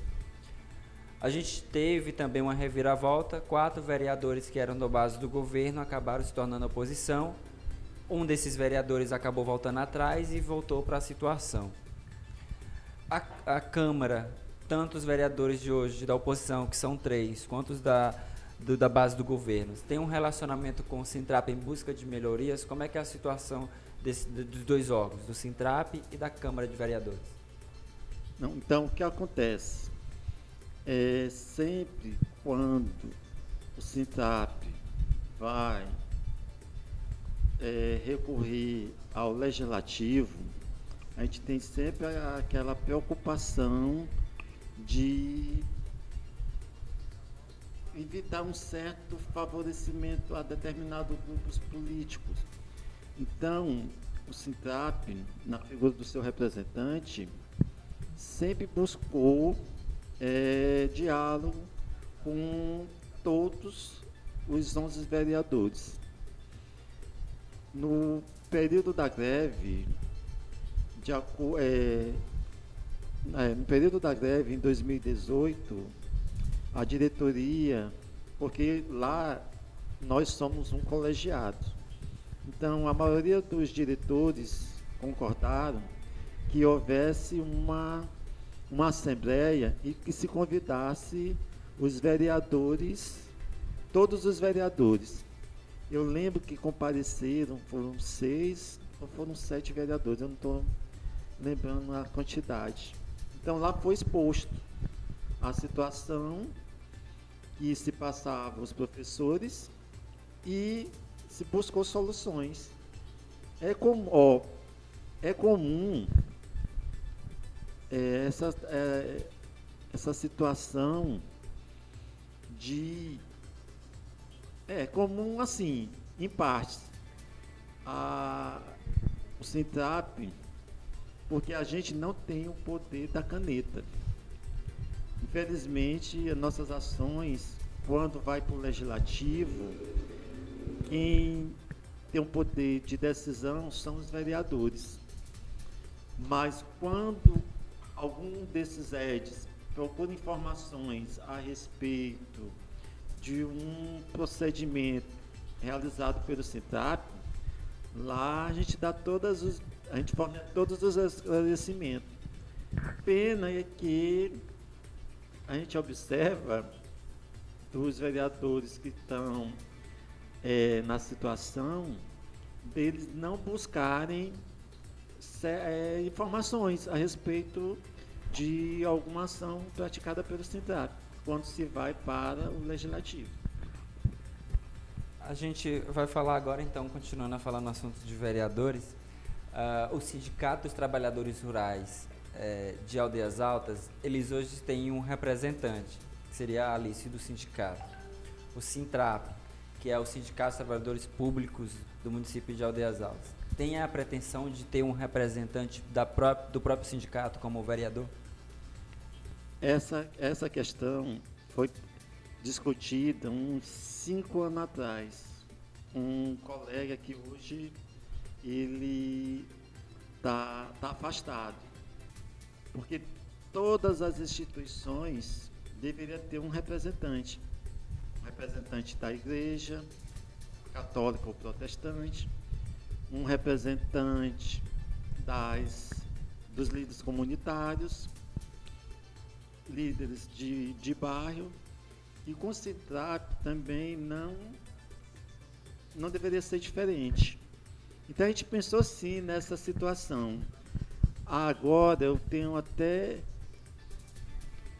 A gente teve também uma reviravolta, 4 vereadores que eram da base do governo acabaram se tornando oposição, um desses vereadores acabou voltando atrás e voltou para a situação. A Câmara, tanto os vereadores de hoje da oposição, que são 3, quanto os da base do governo, tem um relacionamento com o Sintrap em busca de melhorias? Como é que é a situação dos 2 órgãos, do Sintrap e da Câmara de Vereadores? Não, então, o que acontece? Sempre quando o Sintrap vai recorrer ao Legislativo, a gente tem sempre aquela preocupação de evitar um certo favorecimento a determinados grupos políticos. Então, o Sintrap, na figura do seu representante, sempre buscou diálogo com todos os 11 vereadores. No período da greve, no período da greve, em 2018, a diretoria, porque lá nós somos um colegiado, então a maioria dos diretores concordaram que houvesse uma assembleia e que se convidasse os vereadores, todos os vereadores. Eu lembro que compareceram, foram 6 ou foram 7 vereadores, eu não estou lembrando a quantidade. Então lá foi exposto a situação que se passava os professores e se buscou soluções. É comum essa situação de... É comum, assim, em partes, o Sintrap, porque a gente não tem o poder da caneta. Infelizmente, as nossas ações, quando vai para o Legislativo, quem tem o poder de decisão são os vereadores. Mas quando algum desses EDs procura informações a respeito de um procedimento realizado pelo Sintrap, lá a gente dá fornece todos os esclarecimentos. Pena é que a gente observa dos vereadores que estão na situação deles não buscarem informações a respeito de alguma ação praticada pelo Sintrap quando se vai para o Legislativo. A gente vai falar agora, então, continuando a falar no assunto de vereadores. O Sindicato dos Trabalhadores Rurais de Aldeias Altas, eles hoje têm um representante, que seria a Alice do sindicato. O Sintrap, que é o Sindicato dos Trabalhadores Públicos do município de Aldeias Altas, tem a pretensão de ter um representante do próprio sindicato como vereador? Essa questão foi discutida uns 5 anos atrás. Um colega que hoje ele está afastado, porque todas as instituições deveriam ter um representante da igreja, católica ou protestante, um representante dos líderes comunitários, líderes de bairro, e com o Sintrap também não deveria ser diferente. Então a gente pensou sim nessa situação. Agora eu tenho até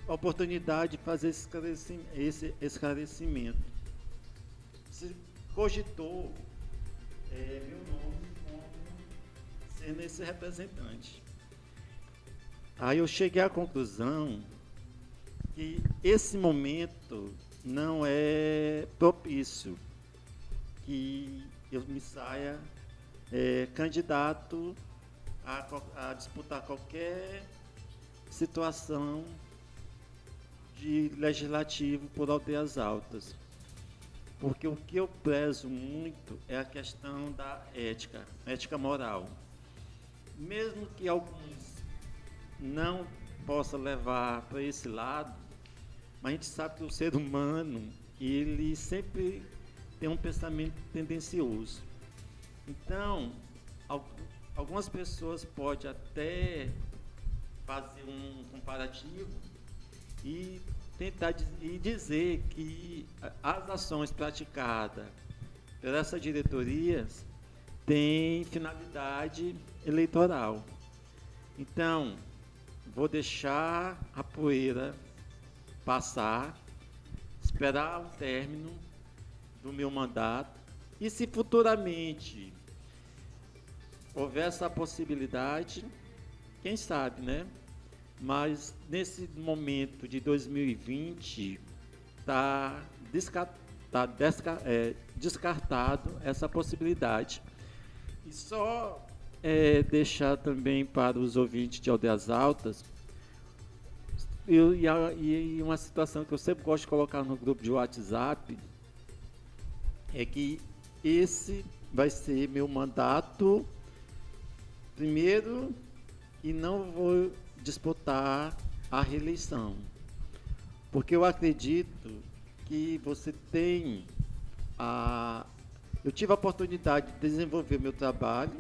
a oportunidade de fazer esse esclarecimento. Se cogitou meu nome como sendo esse representante. Aí eu cheguei à conclusão que esse momento não é propício que eu me saia candidato a disputar qualquer situação de legislativo por Aldeias Altas. Porque o que eu prezo muito é a questão da ética moral. Mesmo que alguns não possam levar para esse lado, mas a gente sabe que o ser humano, ele sempre tem um pensamento tendencioso. Então, algumas pessoas podem até fazer um comparativo e tentar dizer que as ações praticadas por essas diretorias têm finalidade eleitoral. Então, vou deixar a poeira passar, esperar o término do meu mandato, e se futuramente houver essa possibilidade, quem sabe, né? Mas nesse momento de 2020 está descartado essa possibilidade. E só deixar também para os ouvintes de Aldeias Altas, e uma situação que eu sempre gosto de colocar no grupo de WhatsApp, é que esse vai ser meu mandato primeiro, e não vou disputar a reeleição, porque eu acredito que você tem eu tive a oportunidade de desenvolver meu trabalho,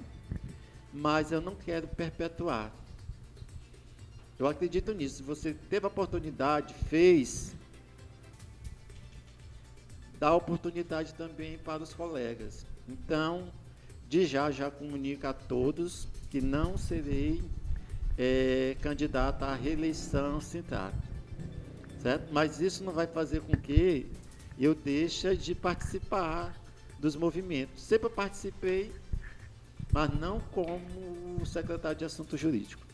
mas eu não quero perpetuar. Eu acredito nisso. Se você teve a oportunidade, fez, dá oportunidade também para os colegas. Então, já comunico a todos que não serei candidato à reeleição Sintrap, certo? Mas isso não vai fazer com que eu deixe de participar dos movimentos. Sempre participei, mas não como secretário de Assuntos Jurídicos.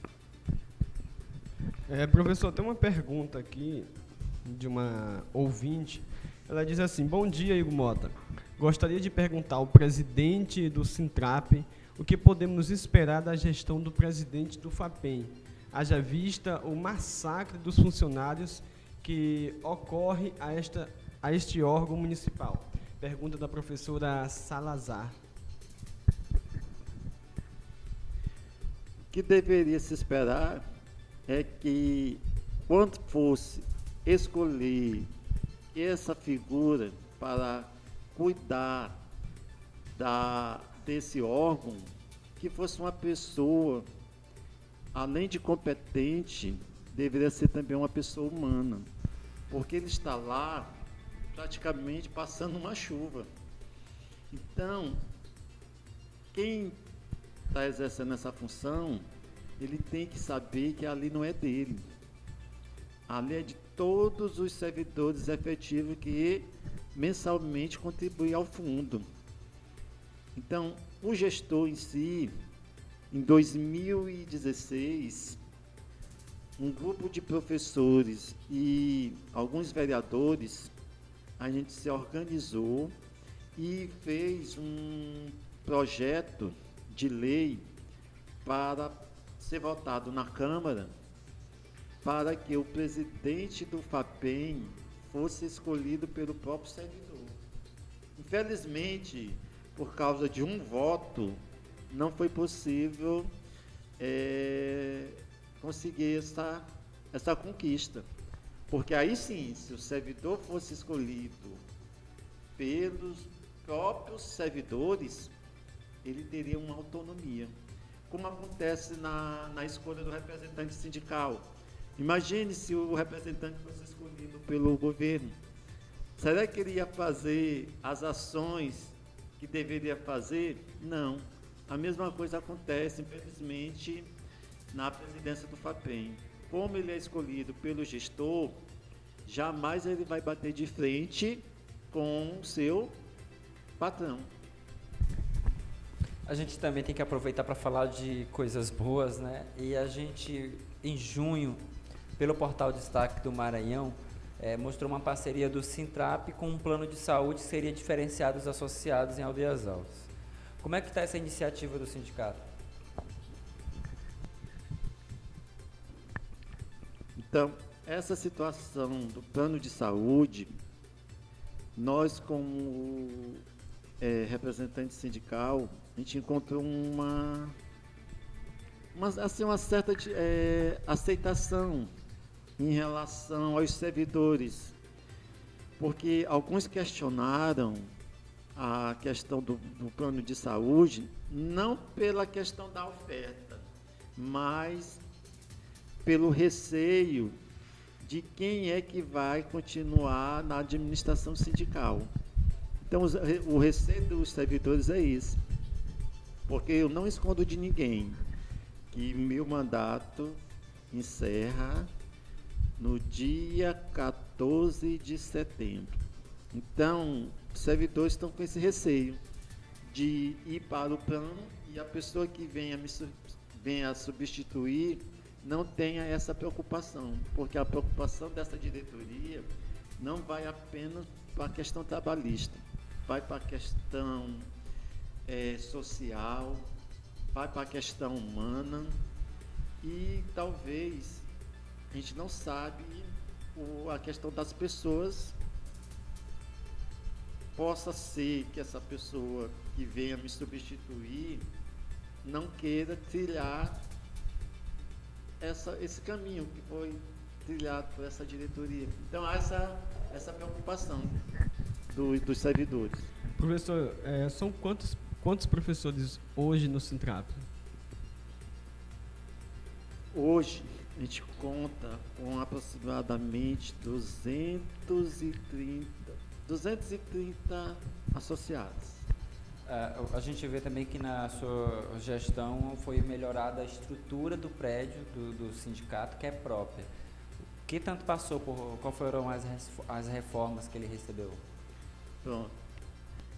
Professor, tem uma pergunta aqui de uma ouvinte. Ela diz assim: bom dia, Igor Mota. Gostaria de perguntar ao presidente do Sintrap o que podemos esperar da gestão do presidente do FAPEM, haja vista o massacre dos funcionários que ocorre a este órgão municipal. Pergunta da professora Salazar. O que deveria se esperar é que, quando fosse escolher essa figura para cuidar desse órgão, que fosse uma pessoa, além de competente, deveria ser também uma pessoa humana, porque ele está lá praticamente passando uma chuva. Então, quem está exercendo essa função, ele tem que saber que ali não é dele. Ali é de todos os servidores efetivos que mensalmente contribuir ao fundo. Então, o gestor em si, em 2016, um grupo de professores e alguns vereadores, a gente se organizou e fez um projeto de lei para ser votado na Câmara, para que o presidente do FAPEM fosse escolhido pelo próprio servidor. Infelizmente, por causa de um voto, não foi possível conseguir essa conquista. Porque aí sim, se o servidor fosse escolhido pelos próprios servidores, ele teria uma autonomia. Como acontece na escolha do representante sindical. Imagine se o representante fosse escolhido pelo governo. Será que ele ia fazer as ações que deveria fazer? Não. A mesma coisa acontece, infelizmente, na presidência do FAPEM. Como ele é escolhido pelo gestor, jamais ele vai bater de frente com o seu patrão. A gente também tem que aproveitar para falar de coisas boas, né? E a gente, em junho, pelo portal Destaque do Maranhão, mostrou uma parceria do Sintrap com um plano de saúde que seria diferenciado dos associados em Aldeias Altas. Como é que está essa iniciativa do sindicato? Então, essa situação do plano de saúde, nós, como representante sindical, a gente encontrou uma certa aceitação em relação aos servidores, porque alguns questionaram a questão do plano de saúde, não pela questão da oferta, mas pelo receio de quem é que vai continuar na administração sindical. Então, o receio dos servidores é isso, porque eu não escondo de ninguém que meu mandato encerra no dia 14 de setembro. Então, os servidores estão com esse receio de ir para o plano e a pessoa que venha a substituir não tenha essa preocupação, porque a preocupação dessa diretoria não vai apenas para a questão trabalhista, vai para a questão social, vai para a questão humana e talvez a gente não sabe a questão das pessoas. Possa ser que essa pessoa que venha me substituir não queira trilhar esse caminho que foi trilhado por essa diretoria. Então, há essa preocupação dos servidores. Professor, são quantos professores hoje no Sintrap? Hoje, a gente conta com aproximadamente 230 associados. A gente vê também que na sua gestão foi melhorada a estrutura do prédio do sindicato, que é própria. O que tanto passou qual foram as reformas que ele recebeu? Pronto.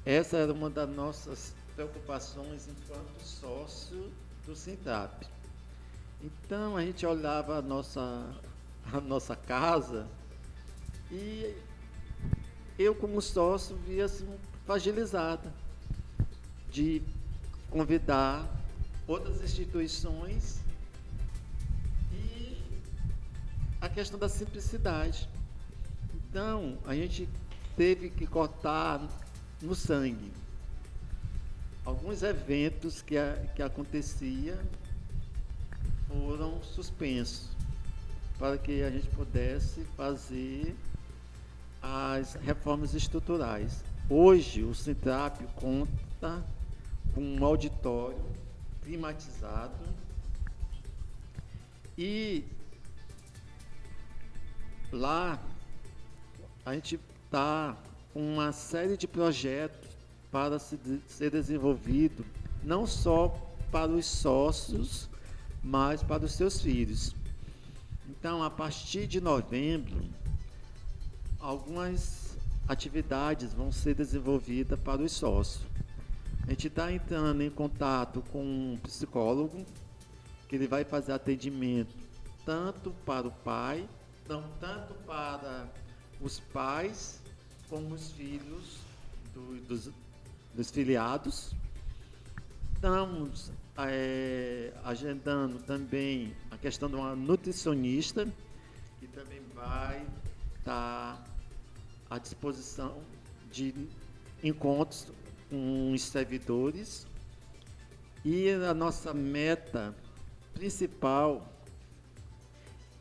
Essa era uma das nossas preocupações enquanto sócio do Sintrap. Então, a gente olhava a nossa casa e eu, como sócio, via-se fragilizada de convidar outras instituições e a questão da simplicidade. Então, a gente teve que cortar no sangue alguns eventos que acontecia foram suspensos para que a gente pudesse fazer as reformas estruturais. Hoje, o Sintrap conta com um auditório climatizado e lá a gente está com uma série de projetos para ser desenvolvido, não só para os sócios, mas para os seus filhos. Então, a partir de novembro, algumas atividades vão ser desenvolvidas para os sócios. A gente está entrando em contato com um psicólogo, que ele vai fazer atendimento tanto para o pai, tanto para os pais, como os filhos dos filiados. Estamos agendando também a questão de uma nutricionista, que também vai estar à disposição de encontros com os servidores. E a nossa meta principal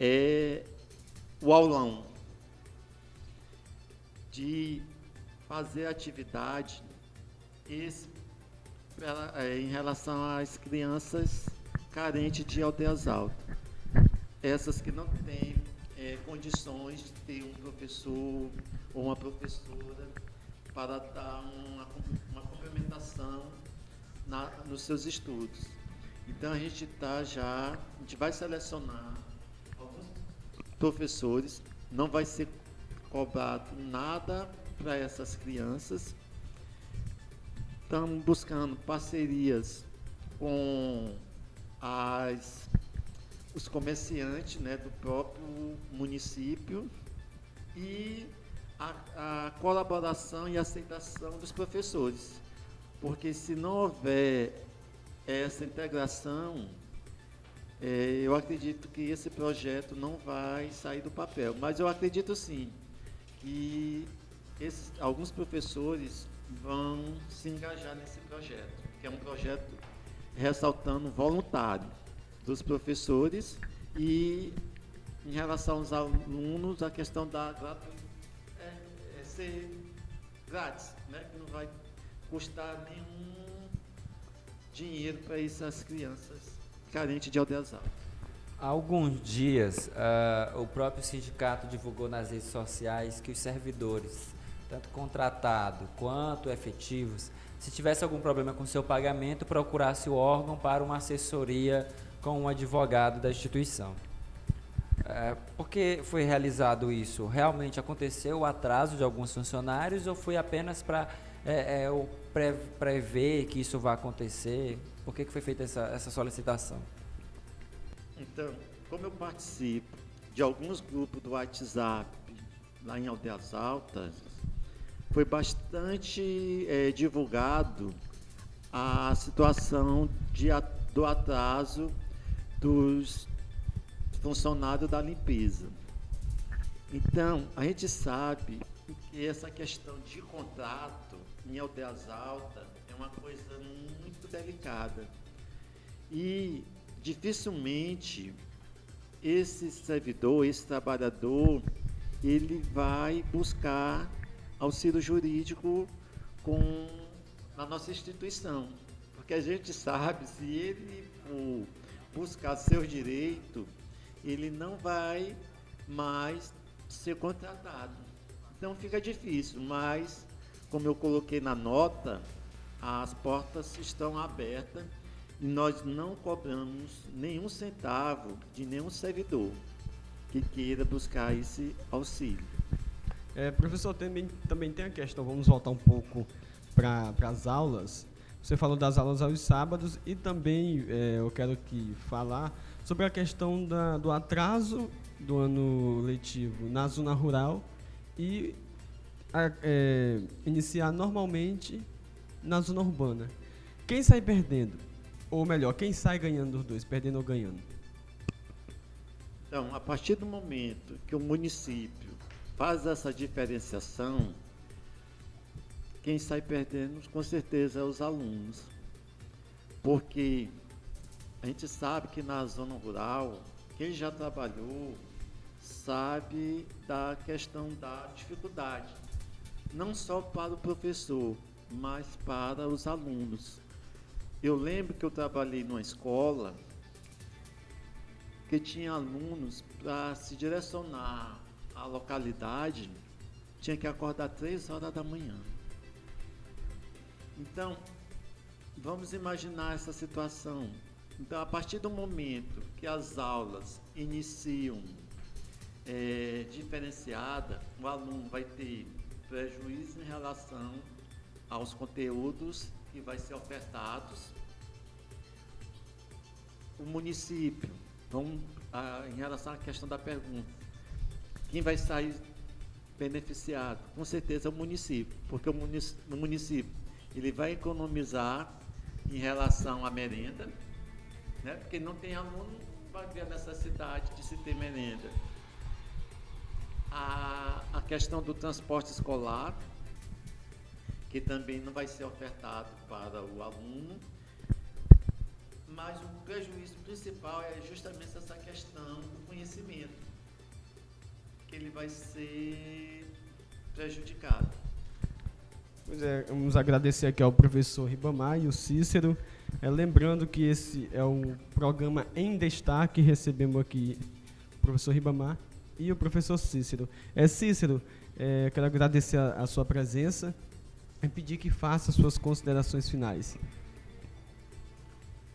é o aulão, de fazer atividade em relação às crianças carentes de aldeias altas, essas que não têm condições de ter um professor ou uma professora para dar uma complementação nos seus estudos. Então a gente vai selecionar alguns professores, não vai ser cobrado nada para essas crianças. Estamos buscando parcerias com os comerciantes, né, do próprio município, e a colaboração e aceitação dos professores, porque se não houver essa integração, eu acredito que esse projeto não vai sair do papel. Mas eu acredito sim que alguns professores vão se engajar nesse projeto, que é um projeto ressaltando voluntário dos professores, e em relação aos alunos, a questão da ser grátis, né? Que não vai custar nenhum dinheiro para essas crianças carentes de aldeias altas. Há alguns dias, o próprio sindicato divulgou nas redes sociais que os servidores, tanto contratados quanto efetivos, se tivesse algum problema com seu pagamento, procurasse o órgão para uma assessoria com um advogado da instituição. Por que foi realizado isso? Realmente aconteceu o atraso de alguns funcionários ou foi apenas para prever que isso vai acontecer? Por que foi feita essa solicitação? Então, como eu participo de alguns grupos do WhatsApp lá em Aldeias Altas, foi bastante divulgado a situação do atraso dos funcionários da limpeza. Então, a gente sabe que essa questão de contrato em Aldeias Altas é uma coisa muito delicada. E dificilmente esse servidor, esse trabalhador, ele vai buscar auxílio jurídico na nossa instituição. Porque a gente sabe, se ele for buscar seus direitos, ele não vai mais ser contratado. Então fica difícil, mas, como eu coloquei na nota, as portas estão abertas e nós não cobramos nenhum centavo de nenhum servidor que queira buscar esse auxílio. Professor, também tem a questão, vamos voltar um pouco para as aulas. Você falou das aulas aos sábados e também eu quero falar sobre a questão do atraso do ano letivo na zona rural e iniciar normalmente na zona urbana. Quem sai perdendo? Ou melhor, quem sai ganhando dos dois, perdendo ou ganhando? Então, a partir do momento que o município faz essa diferenciação, quem sai perdendo, com certeza, é os alunos. Porque a gente sabe que na zona rural, quem já trabalhou sabe da questão da dificuldade, não só para o professor, mas para os alunos. Eu lembro que eu trabalhei numa escola que tinha alunos, para se direcionar à localidade, tinha que acordar 3 horas da manhã. Então, vamos imaginar essa situação. Então, a partir do momento que as aulas iniciam diferenciada, o aluno vai ter prejuízo em relação aos conteúdos que vai ser ofertados. O município, em relação à questão da pergunta, quem vai sair beneficiado? Com certeza é o município, porque o município ele vai economizar em relação à merenda, né? Porque não tem aluno, vai ver a necessidade de se ter merenda. A questão do transporte escolar, que também não vai ser ofertado para o aluno, mas o prejuízo principal é justamente essa questão do conhecimento, que ele vai ser prejudicado. Pois é, vamos agradecer aqui ao professor Ribamar e o Cícero. Lembrando que esse é o programa Em Destaque, recebemos aqui o professor Ribamar e o professor Cícero. Cícero, quero agradecer a sua presença e pedir que faça suas considerações finais.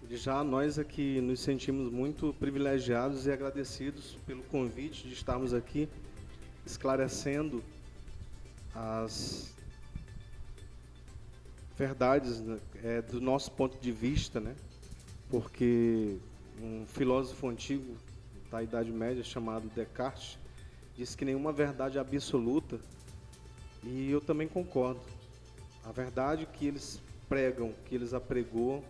Já nós aqui nos sentimos muito privilegiados e agradecidos pelo convite de estarmos aqui esclarecendo as verdades, né, do nosso ponto de vista, né? Porque um filósofo antigo da Idade Média chamado Descartes disse que nenhuma verdade é absoluta, e eu também concordo. A verdade que eles pregam, que eles apregoam,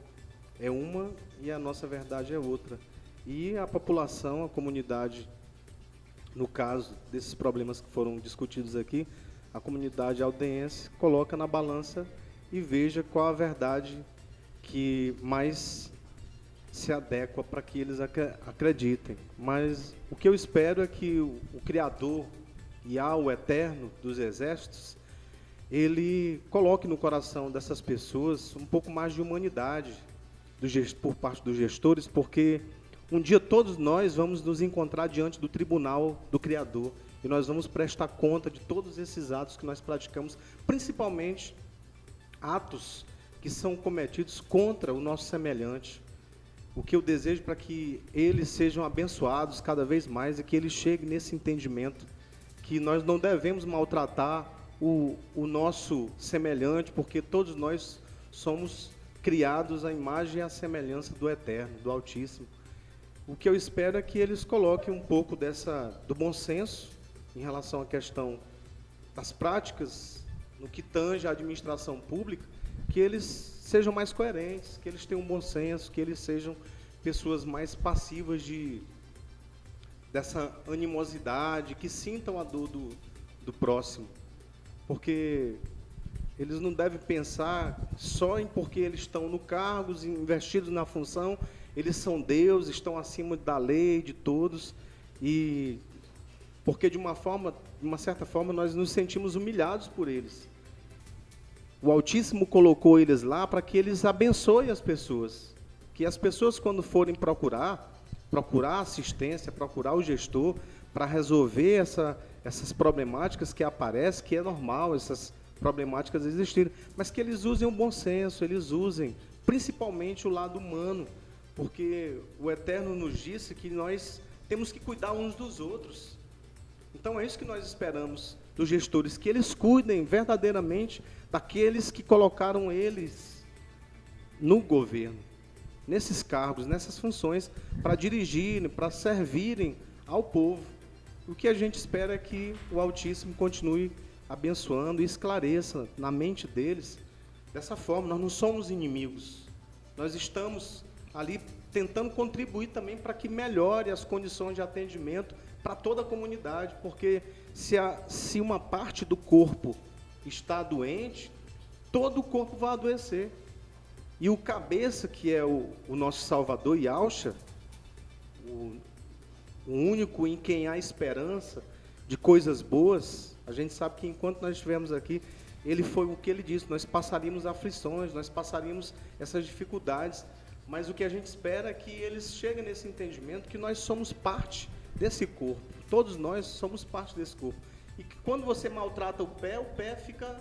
é uma e a nossa verdade é outra. E a população, a comunidade, no caso desses problemas que foram discutidos aqui, a comunidade aldense coloca na balança e veja qual a verdade que mais se adequa para que eles acreditem. Mas o que eu espero é que o Criador, Yahweh, o Eterno dos Exércitos, ele coloque no coração dessas pessoas um pouco mais de humanidade por parte dos gestores, porque um dia todos nós vamos nos encontrar diante do tribunal do Criador e nós vamos prestar conta de todos esses atos que nós praticamos, principalmente atos que são cometidos contra o nosso semelhante. O que eu desejo para que eles sejam abençoados cada vez mais é que eles cheguem nesse entendimento que nós não devemos maltratar o nosso semelhante, porque todos nós somos criados à imagem e à semelhança do Eterno, do Altíssimo. O que eu espero é que eles coloquem um pouco do bom senso em relação à questão das práticas, no que tange à administração pública, que eles sejam mais coerentes, que eles tenham um bom senso, que eles sejam pessoas mais passivas dessa animosidade, que sintam a dor do próximo. Porque eles não devem pensar só em porque eles estão no cargo, investidos na função, eles são Deus, estão acima da lei, de todos, e porque de uma certa forma nós nos sentimos humilhados por eles. O Altíssimo colocou eles lá para que eles abençoem as pessoas, que as pessoas quando forem procurar assistência, procurar o gestor para resolver essas problemáticas que aparecem, que é normal essas problemáticas existirem, mas que eles usem o bom senso, eles usem principalmente o lado humano, porque o Eterno nos disse que nós temos que cuidar uns dos outros. Então é isso que nós esperamos dos gestores, que eles cuidem verdadeiramente daqueles que colocaram eles no governo, nesses cargos, nessas funções, para dirigirem, para servirem ao povo. O que a gente espera é que o Altíssimo continue abençoando e esclareça na mente deles dessa forma. Nós não somos inimigos, nós estamos ali tentando contribuir também para que melhore as condições de atendimento para toda a comunidade, porque se uma parte do corpo está doente, todo o corpo vai adoecer. E o cabeça, que é o nosso Salvador Yahshua, o único em quem há esperança de coisas boas, a gente sabe que enquanto nós estivermos aqui, ele foi o que ele disse, nós passaríamos aflições, nós passaríamos essas dificuldades, mas o que a gente espera é que eles cheguem nesse entendimento que nós somos parte desse corpo, todos nós somos parte desse corpo, e que quando você maltrata o pé fica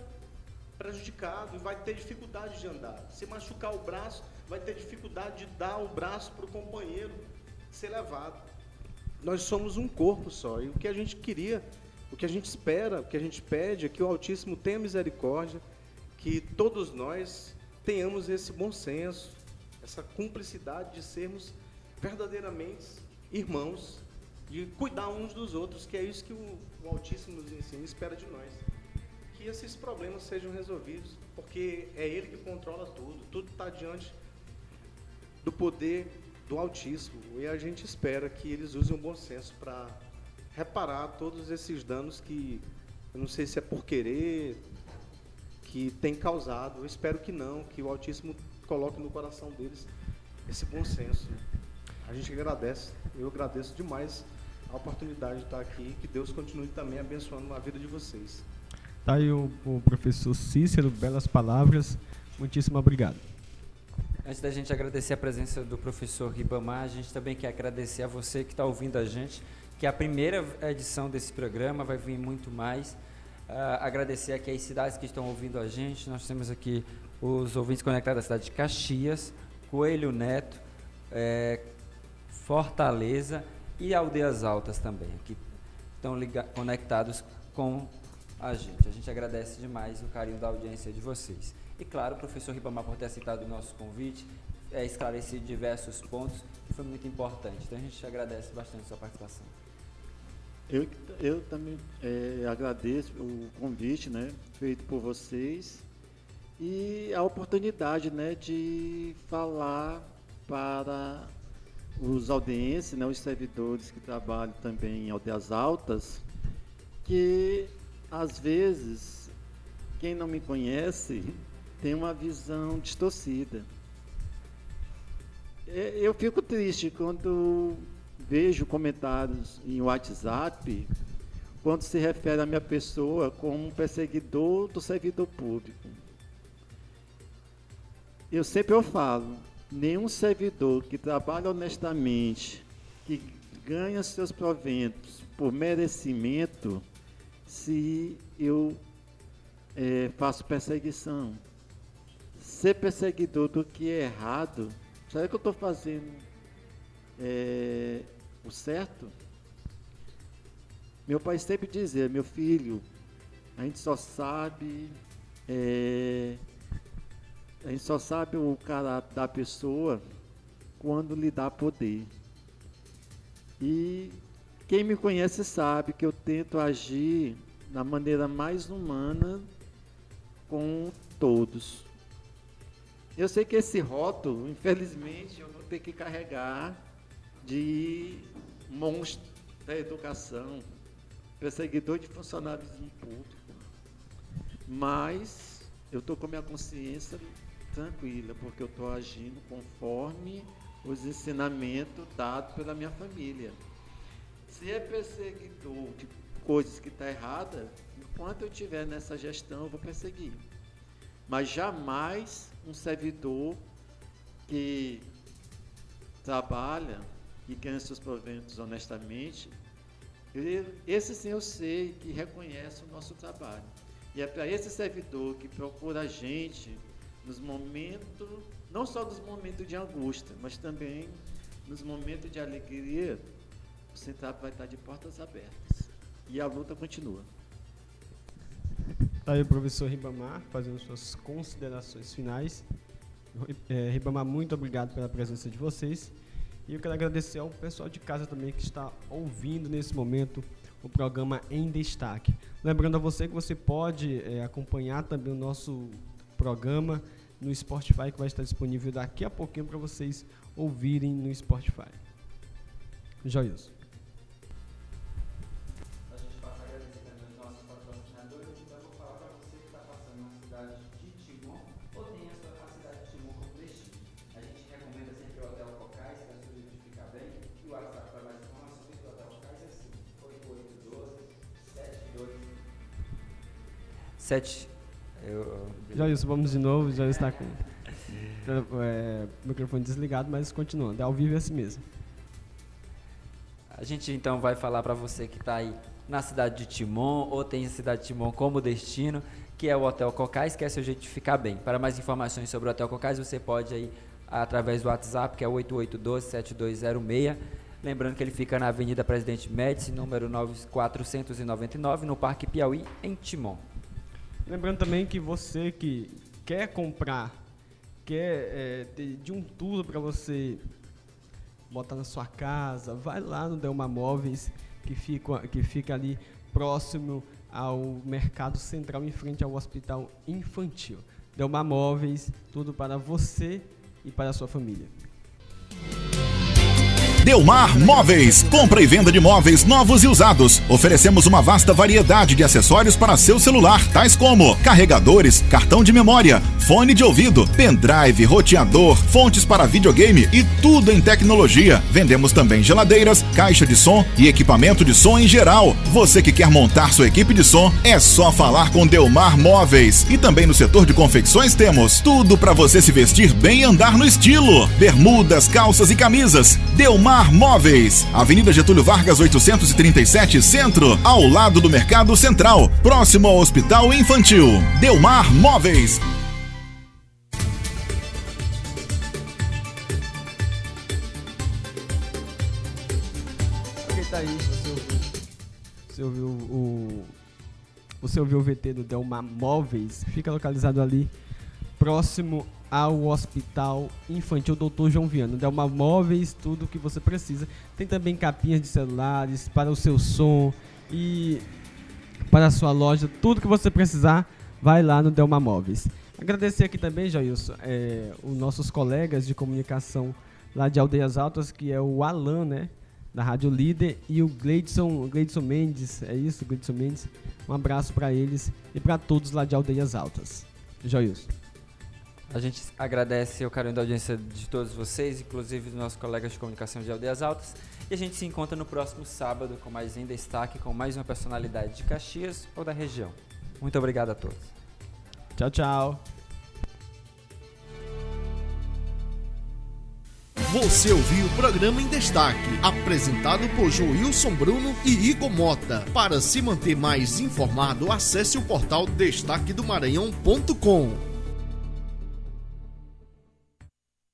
prejudicado e vai ter dificuldade de andar. Se machucar o braço, vai ter dificuldade de dar o braço para o companheiro ser levado. Nós somos um corpo só, e o que a gente queria O que a gente espera, o que a gente pede é que o Altíssimo tenha misericórdia, que todos nós tenhamos esse bom senso, essa cumplicidade de sermos verdadeiramente irmãos, de cuidar uns dos outros, que é isso que o Altíssimo nos ensina e espera de nós. Que esses problemas sejam resolvidos, porque é Ele que controla tudo está diante do poder do Altíssimo, e a gente espera que eles usem o bom senso para reparar todos esses danos que, eu não sei se é por querer, que tem causado. Eu espero que não, que o Altíssimo coloque no coração deles esse bom senso. A gente agradece, eu agradeço demais a oportunidade de estar aqui, que Deus continue também abençoando a vida de vocês. Tá aí o professor Cícero, belas palavras, muitíssimo obrigado. Antes da gente agradecer a presença do professor Ribamar, a gente também quer agradecer a você que está ouvindo a gente, que a primeira edição desse programa vai vir muito mais. Agradecer aqui as cidades que estão ouvindo a gente. Nós temos aqui os ouvintes conectados da cidade de Caxias, Coelho Neto, Fortaleza e Aldeias Altas também, que estão conectados com a gente. A gente agradece demais o carinho da audiência de vocês. E claro, o professor Ribamar por ter aceitado o nosso convite, esclarecido diversos pontos, que foi muito importante. Então a gente agradece bastante a sua participação. Eu também agradeço o convite, né, feito por vocês, e a oportunidade, né, de falar para os audiências, né, os servidores que trabalham também em Aldeias Altas, que às vezes quem não me conhece tem uma visão distorcida. Eu fico triste quando vejo comentários em WhatsApp quando se refere à minha pessoa como um perseguidor do servidor público. Eu sempre falo, nenhum servidor que trabalha honestamente, que ganha seus proventos por merecimento, se eu faço perseguição. Ser perseguidor do que é errado, será que eu estou fazendo o certo? Meu pai sempre dizia, meu filho, a gente só sabe o caráter da pessoa quando lhe dá poder. E quem me conhece sabe que eu tento agir da maneira mais humana com todos. Eu sei que esse rótulo, infelizmente, eu vou ter que carregar de monstro da educação, perseguidor de funcionalismo público. Mas eu estou com a minha consciência tranquila, porque eu estou agindo conforme os ensinamentos dados pela minha família. Se é perseguidor de coisas que estão erradas, enquanto eu estiver nessa gestão, eu vou perseguir. Mas jamais um servidor que trabalha e ganha seus proventos honestamente, esse sim eu sei que reconhece o nosso trabalho. E é para esse servidor que procura a gente nos momentos, não só nos momentos de angústia, mas também nos momentos de alegria, o Centrap vai estar de portas abertas. E a luta continua. Está aí o professor Ribamar fazendo suas considerações finais. Ribamar, muito obrigado pela presença de vocês. E eu quero agradecer ao pessoal de casa também que está ouvindo nesse momento o programa Em Destaque. Lembrando a você que você pode acompanhar também o nosso programa no Spotify, que vai estar disponível daqui a pouquinho para vocês ouvirem no Spotify. Joilson. A gente passa a agradecer também os nossos patrocinadores. Então eu vou falar para você que está passando na cidade de Timon ou tem a cidade de Timon como destino. A gente recomenda sempre o Hotel Cocais, para a gente ficar bem. E o WhatsApp para mais informações do Hotel Cocais é assim, 8812-72. Joilson, vamos de novo. Já está com o microfone desligado, mas continuando. Ao vivo é assim mesmo. A gente então vai falar para você que está aí na cidade de Timon ou tem a cidade de Timon como destino, que é o Hotel Cocais, que é seu jeito de ficar bem. Para mais informações sobre o Hotel Cocais, você pode ir através do WhatsApp, que é 8812-7206, Lembrando que ele fica na Avenida Presidente Médici, número 499, no Parque Piauí, em Timon. Lembrando também que você que quer comprar, quer ter de um tudo para você botar na sua casa, vai lá no Delmar Móveis, que fica ali próximo ao Mercado Central, em frente ao Hospital Infantil. Delmar Móveis, tudo para você e para a sua família. Delmar Móveis, compra e venda de móveis novos e usados. Oferecemos uma vasta variedade de acessórios para seu celular, tais como carregadores, cartão de memória, fone de ouvido, pendrive, roteador, fontes para videogame e tudo em tecnologia. Vendemos também geladeiras, caixa de som e equipamento de som em geral. Você que quer montar sua equipe de som, é só falar com Delmar Móveis. E também no setor de confecções temos tudo para você se vestir bem e andar no estilo. Bermudas, calças e camisas. Delmar Móveis, Avenida Getúlio Vargas 837 Centro, ao lado do Mercado Central, próximo ao Hospital Infantil. Delmar Móveis. Ok, tá aí, você ouviu o VT do Delmar Móveis, fica localizado ali próximo ao Hospital Infantil Dr. João Viana. Delmar Móveis, tudo o que você precisa. Tem também capinhas de celulares para o seu som e para a sua loja. Tudo que você precisar, vai lá no Delmar Móveis. Agradecer aqui também, Jailson, os nossos colegas de comunicação lá de Aldeias Altas, que é o Alan, né, da Rádio Líder, e o Gleidson Mendes. É isso, Gleidson Mendes. Um abraço para eles e para todos lá de Aldeias Altas. Jailson. A gente agradece o carinho da audiência de todos vocês, inclusive dos nossos colegas de comunicação de Aldeias Altas. E a gente se encontra no próximo sábado com mais em destaque, com mais uma personalidade de Caxias ou da região. Muito obrigado a todos. Tchau, tchau. Você ouviu o programa em destaque, apresentado por Joilson Bruno e Igor Mota. Para se manter mais informado, acesse o portal destaquedomaranhão.com.